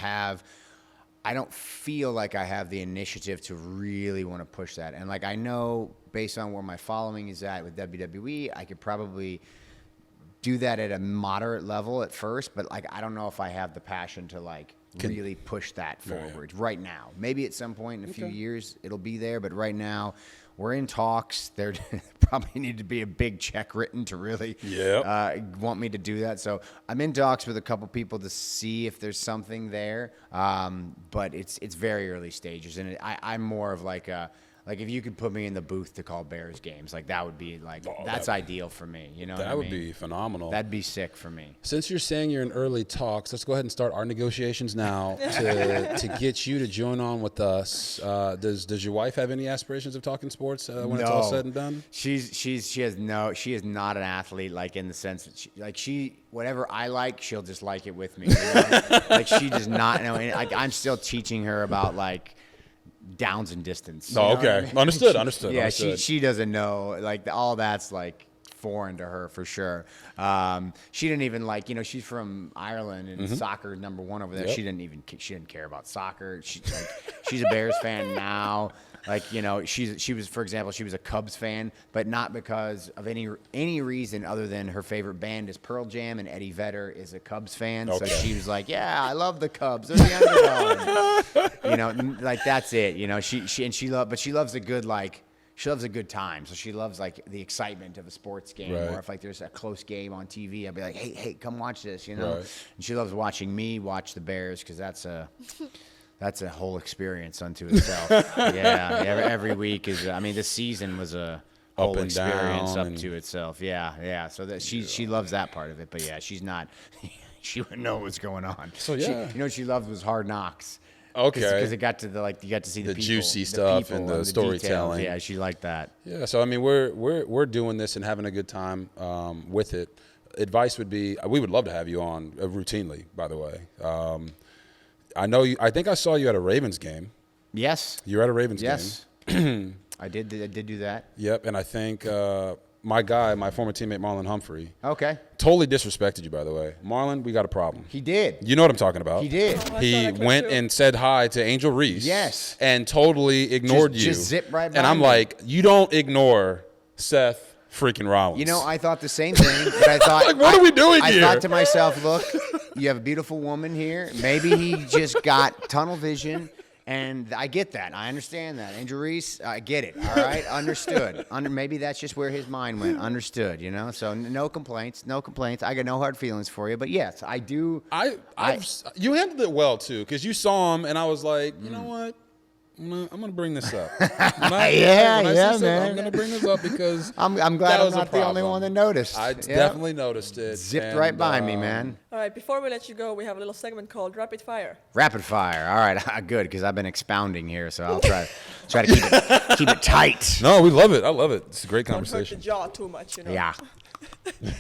feel like I have the initiative to really want to push that. And like I know based on where my following is at with WWE, I could probably do that at a moderate level at first, but like I don't know if I have the passion to like really push that forward right now. Maybe at some point in a few years it'll be there, but right now we're in talks. There probably need to be a big check written to really want me to do that. So I'm in talks with a couple people to see if there's something there, but it's very early stages, and I'm more of like if you could put me in the booth to call Bears games, like that would be like that's ideal for me. That would be phenomenal. That'd be sick for me. Since you're saying you're in early talks, let's go ahead and start our negotiations now to get you to join on with us. Does your wife have any aspirations of talking sports when it's all said and done? She is not an athlete, like in the sense that whatever I like, she'll just like it with me. Like she does not know. Like I'm still teaching her about like downs and distance. Oh, okay. I mean? Understood. Yeah, understood. She doesn't know. Like all that's like foreign to her for sure. She didn't even like, she's from Ireland and soccer number one over there. She didn't care about soccer. She's a Bears fan now. Like, she was, for example, she was a Cubs fan, but not because of any reason other than her favorite band is Pearl Jam and Eddie Vedder is a Cubs fan. Okay. So she was like, yeah, I love the Cubs. They're the underdog. Like that's it. She loves a good, like, she loves a good time. So she loves like the excitement of a sports game, or if like there's a close game on TV, I'll be like, hey, come watch this, Right. And she loves watching me watch the Bears, because that's a whole experience unto itself. Every week is. I mean, this season was a whole experience up to itself. Yeah. So that she loves that part of it, but yeah, she's not. She wouldn't know what's going on. So yeah, what she loved was Hard Knocks. Okay. Because it got to you got to see the people, juicy stuff and the storytelling. Yeah, she liked that. Yeah. So I mean, we're doing this and having a good time with it. Advice would be, we would love to have you on routinely. By the way. I know you. I think I saw you at a Ravens game. Yes. You were at a Ravens game. Yes. I did do that. Yep. And I think my guy, my former teammate Marlon Humphrey, Okay. totally disrespected you, by the way. Marlon, we got a problem. He did. You know what I'm talking about. He did. Oh, I He saw that clip went too. and said hi to Angel Reese. Yes. And totally ignored you. Just zip right by And I'm me. like, you don't ignore Seth freaking Rollins. You know, I thought the same thing, but I thought, Like, what are we doing I here? thought to myself, look, you have a beautiful woman here. Maybe he just got tunnel vision, and I get that. I understand that. Angel Reese, I get it. All right, understood. Maybe that's just where his mind went. Understood. You know, so no complaints. No complaints. I got no hard feelings for you, but yes, I do. You handled it well too, because you saw him, and I was like, you know what? I'm gonna bring this up. When I see man. I'm gonna bring this up because I'm glad that I'm was a not the only problem. one that noticed. I Yep. definitely noticed it. Zipped and, right by me, man. All right, before we let you go, we have a little segment called Rapid Fire. Rapid fire. All right, good, because I've been expounding here, so I'll try to keep it tight. No, we love it. I love it. It's a great Don't hurt the conversation. jaw too much, you know. Yeah.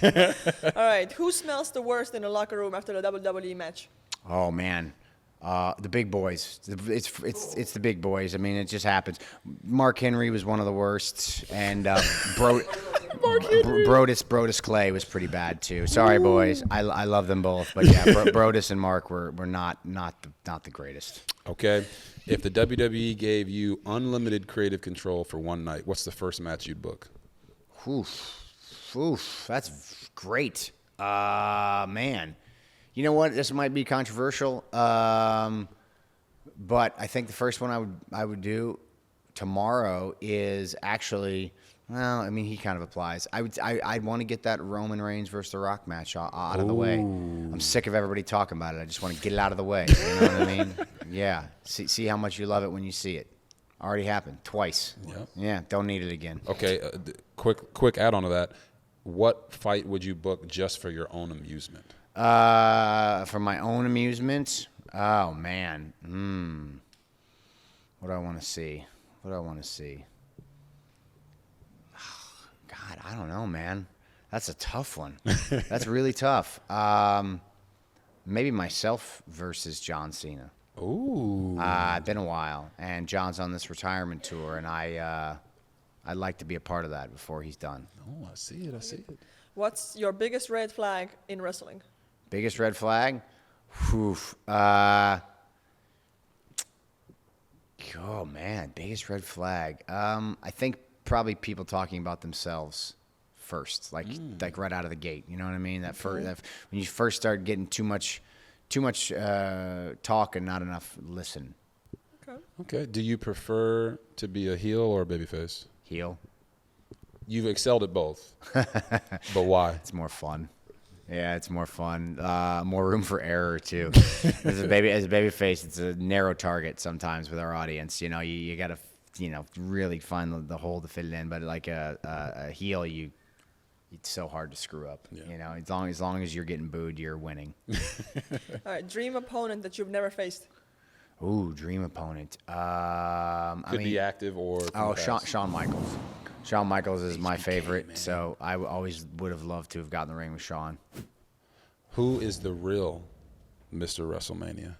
All right, who smells the worst in the locker room after the WWE match? Oh man, the big boys. It's the big boys. I mean, it just happens. Mark Henry was one of the worst, and Brodus Clay was pretty bad too. Sorry, boys. I love them both, but yeah, Brodus and Mark were not the greatest. Okay. If the WWE gave you unlimited creative control for one night, what's the first match you'd book? Oof, that's great. Man. You know what? This might be controversial, but I think the first one I would do tomorrow is actually, well, I mean, he kind of applies. I'd want to get that Roman Reigns versus The Rock match out of the way. I'm sick of everybody talking about it. I just want to get it out of the way. You know what I mean? Yeah. See how much you love it when you see it. Already happened twice. Yep. Yeah. Don't need it again. Okay. Quick add-on to that. What fight would you book just for your own amusement? For my own amusement, oh man, what do I want to see? God, I don't know, man. That's a tough one. That's really tough. Maybe myself versus John Cena. Ooh. It's been a while, and John's on this retirement tour, and I'd like to be a part of that before he's done. Oh, I see it. What's your biggest red flag in wrestling? Biggest red flag? Oof. Oh man, biggest red flag. I think probably people talking about themselves first, like right out of the gate. You know what I mean? That when you first start getting too much talk and not enough listen. Okay. Do you prefer to be a heel or a babyface? Heel. You've excelled at both, but why? It's more fun. Yeah, it's more fun. More room for error too. As a baby face, it's a narrow target sometimes with our audience. You know, you got to, really find the hole to fit it in. But like a heel, it's so hard to screw up. Yeah. You know, as long as you're getting booed, you're winning. All right, dream opponent that you've never faced. Ooh, dream opponent. Could be active or from the past. Shawn Michaels. Shawn Michaels is my favorite, so I always would have loved to have gotten in the ring with Shawn. Who is the real Mr. WrestleMania?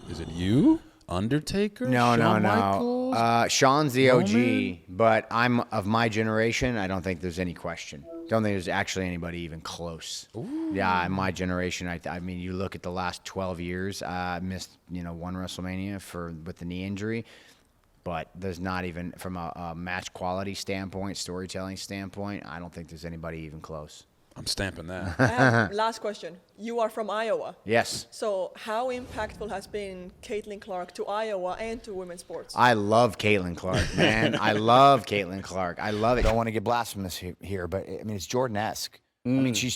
Is it you, Undertaker? No. Michaels? Shawn's the OG, Roman? but I'm of my generation. I don't think there's any question. Don't think there's actually anybody even close. Ooh. Yeah, in my generation, I mean, you look at the last 12 years. I missed, one WrestleMania with the knee injury. But there's not even, from a match quality standpoint, storytelling standpoint, I don't think there's anybody even close. I'm stamping that. I have last question. You are from Iowa. Yes. So how impactful has been Caitlin Clark to Iowa and to women's sports? I love Caitlin Clark, man. I love Caitlin Clark. I love it. I don't want to get blasphemous here, but I mean, it's Jordan-esque. I mean, she's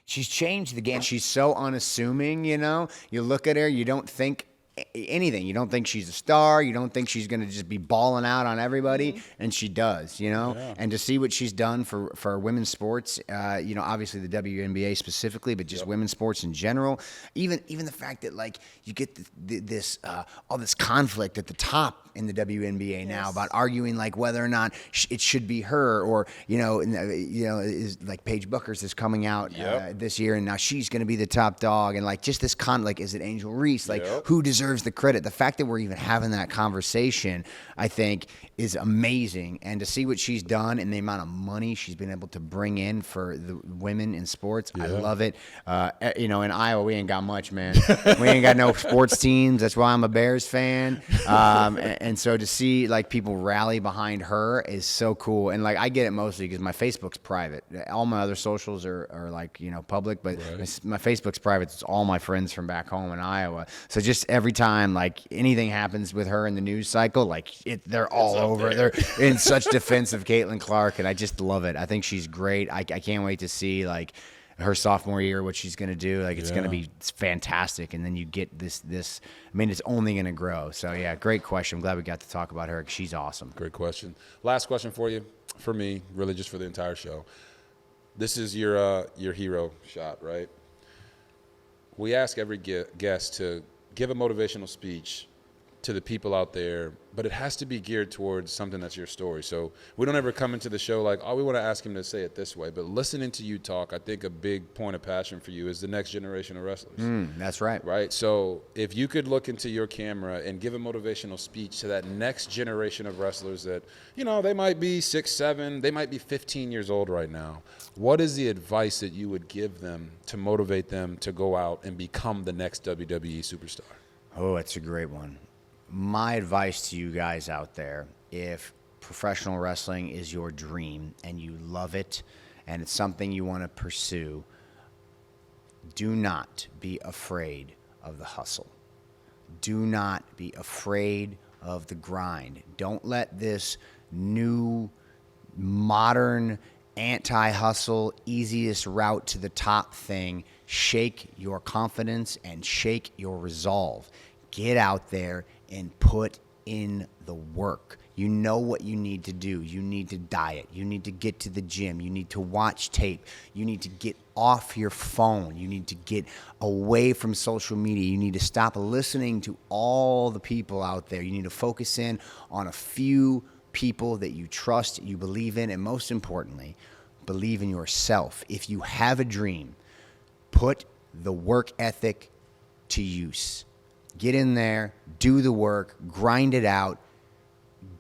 changed the game. She's so unassuming, You look at her, you don't think anything. You don't think she's a star. You don't think she's going to just be balling out on everybody, and she does, Yeah. And to see what she's done for women's sports, obviously the WNBA specifically, but just women's sports in general. Even the fact that like you get this all this conflict at the top in the WNBA now about arguing like whether or not it should be her or is like Paige Buckers is coming out this year, and now she's going to be the top dog, and like just this like is it Angel Reese? Like who deserves deserves the credit. The fact that we're even having that conversation, I think, is amazing. And to see what she's done and the amount of money she's been able to bring in for the women in sports, I love it. In Iowa, we ain't got much, man. We ain't got no sports teams. That's why I'm a Bears fan. And so to see like people rally behind her is so cool. And like I get it mostly because my Facebook's private. All my other socials are like public, but my Facebook's private. It's all my friends from back home in Iowa. So just every time like anything happens with her in the news cycle, like they're all over. They're in such defense of Caitlin Clark, and I just love it. I think she's great. I can't wait to see like her sophomore year, what she's going to do. Like it's going to be fantastic. And then you get this, I mean, it's only going to grow. So yeah, great question. I'm glad we got to talk about her. She's awesome. Great question. Last question for you, for me, really just for the entire show. This is your hero shot, right? We ask every guest to give a motivational speech to the people out there, but it has to be geared towards something that's your story. So we don't ever come into the show like, oh, we want to ask him to say it this way. But listening to you talk, I think a big point of passion for you is the next generation of wrestlers. That's right. Right? So if you could look into your camera and give a motivational speech to that next generation of wrestlers that, they might be 6, 7, they might be 15 years old right now. What is the advice that you would give them to motivate them to go out and become the next WWE superstar? Oh, that's a great one. My advice to you guys out there, if professional wrestling is your dream and you love it and it's something you want to pursue, do not be afraid of the hustle. Do not be afraid of the grind. Don't let this new modern anti-hustle, easiest route to the top thing shake your confidence and shake your resolve. Get out there and put in the work. You know what you need to do. You need to diet. You need to get to the gym. You need to watch tape. You need to get off your phone. You need to get away from social media. You need to stop listening to all the people out there. You need to focus in on a few people that you trust, you believe in, and most importantly, believe in yourself. If you have a dream, put the work ethic to use. Get in there, do the work, grind it out,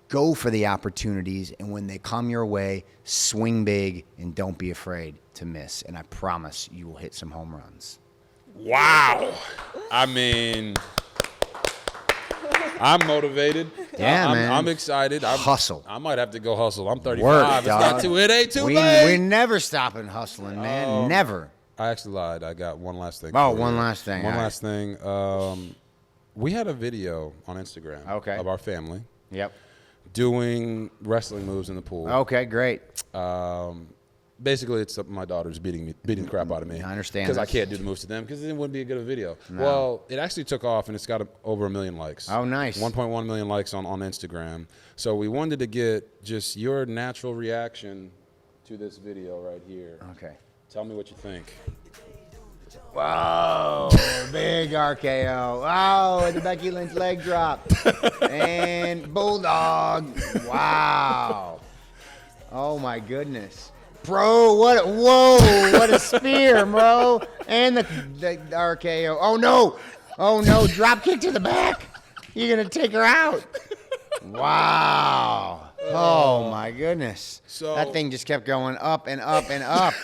go for the opportunities, and when they come your way, swing big and don't be afraid to miss. And I promise you will hit some home runs. Wow. I mean, I'm motivated. Yeah, man. I'm excited. Hustle. I might have to go hustle. I'm 35. Work, It's not it ain't too late. We're never stopping hustling, man. Never. I actually lied. I got one last thing. Oh, one last thing. One All last thing. We had a video on Instagram of our family Yep. doing wrestling moves in the pool. Okay, great. Basically, it's my daughter's beating the crap out of me. I understand. Because I can't do the moves to them because it wouldn't be a good video. No. Well, it actually took off, and it's got over 1 million likes. Oh, nice. 1.1 million likes on Instagram. So we wanted to get just your natural reaction to this video right here. Okay. Tell me what you think. Whoa, big RKO. Oh, the Becky Lynch leg drop. And Bulldog. Wow. Oh, my goodness. Bro, what a spear, bro. And the RKO. Oh, no. Drop kick to the back. You're going to take her out. Wow. Oh, my goodness. So that thing just kept going up and up and up.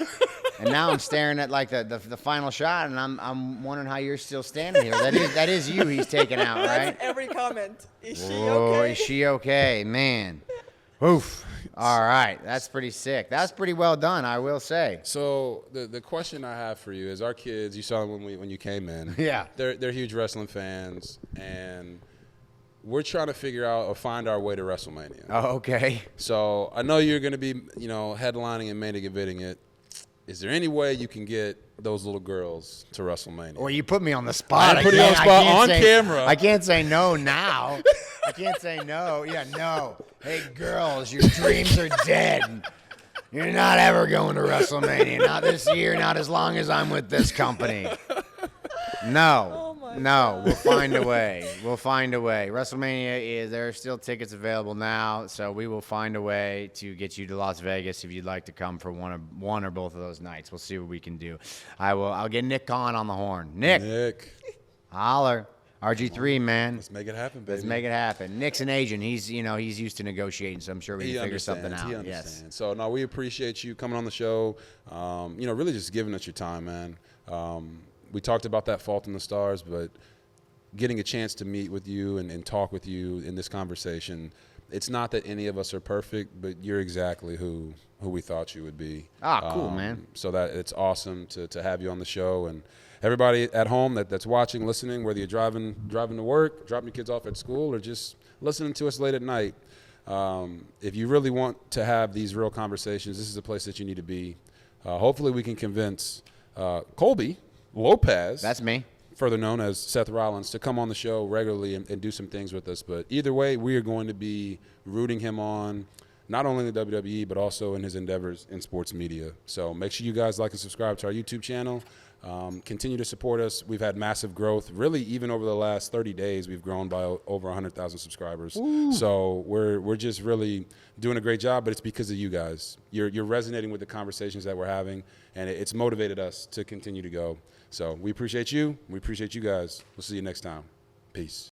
And now I'm staring at like the final shot, and I'm wondering how you're still standing here. That is you he's taking out, right? That's every comment. Is she Whoa, okay? is she okay? Man. Oof. All right. That's pretty sick. That's pretty well done, I will say. So the question I have for you is, our kids, you saw them when you came in. Yeah. They're huge wrestling fans, and we're trying to figure out or find our way to WrestleMania. Oh, okay. So I know you're going to be, headlining and main eventing it. Is there any way you can get those little girls to WrestleMania? Well, you put me on the spot. I put you on the spot on camera. I can't say no now. I can't say no. Yeah, no. Hey, girls, your dreams are dead. You're not ever going to WrestleMania. Not this year, not as long as I'm with this company. No. No, we'll find a way. We'll find a way. WrestleMania there are still tickets available now, so we will find a way to get you to Las Vegas if you'd like to come for one or both of those nights. We'll see what we can do. I'll get Nick on the horn. Nick. Nick. Holler. RG3, man. Let's make it happen, baby. Let's make it happen. Nick's an agent. He's used to negotiating, so I'm sure we can figure something out. He understands. Yes. So no, we appreciate you coming on the show. Really just giving us your time, man. We talked about that Fault in the Stars, but getting a chance to meet with you and talk with you in this conversation, it's not that any of us are perfect, but you're exactly who we thought you would be. Cool, man. So that it's awesome to have you on the show. And everybody at home that's watching, listening, whether you're driving to work, dropping your kids off at school, or just listening to us late at night, if you really want to have these real conversations, this is the place that you need to be. Hopefully we can convince Colby Lopez. That's me. Further known as Seth Rollins, to come on the show regularly and do some things with us. But either way, we are going to be rooting him on, not only in the WWE, but also in his endeavors in sports media. So make sure you guys like and subscribe to our YouTube channel. Continue to support us. We've had massive growth. Really, even over the last 30 days, we've grown by over 100,000 subscribers. Ooh. So we're just really doing a great job, but it's because of you guys. You're resonating with the conversations that we're having, and it's motivated us to continue to go. So we appreciate you. We appreciate you guys. We'll see you next time. Peace.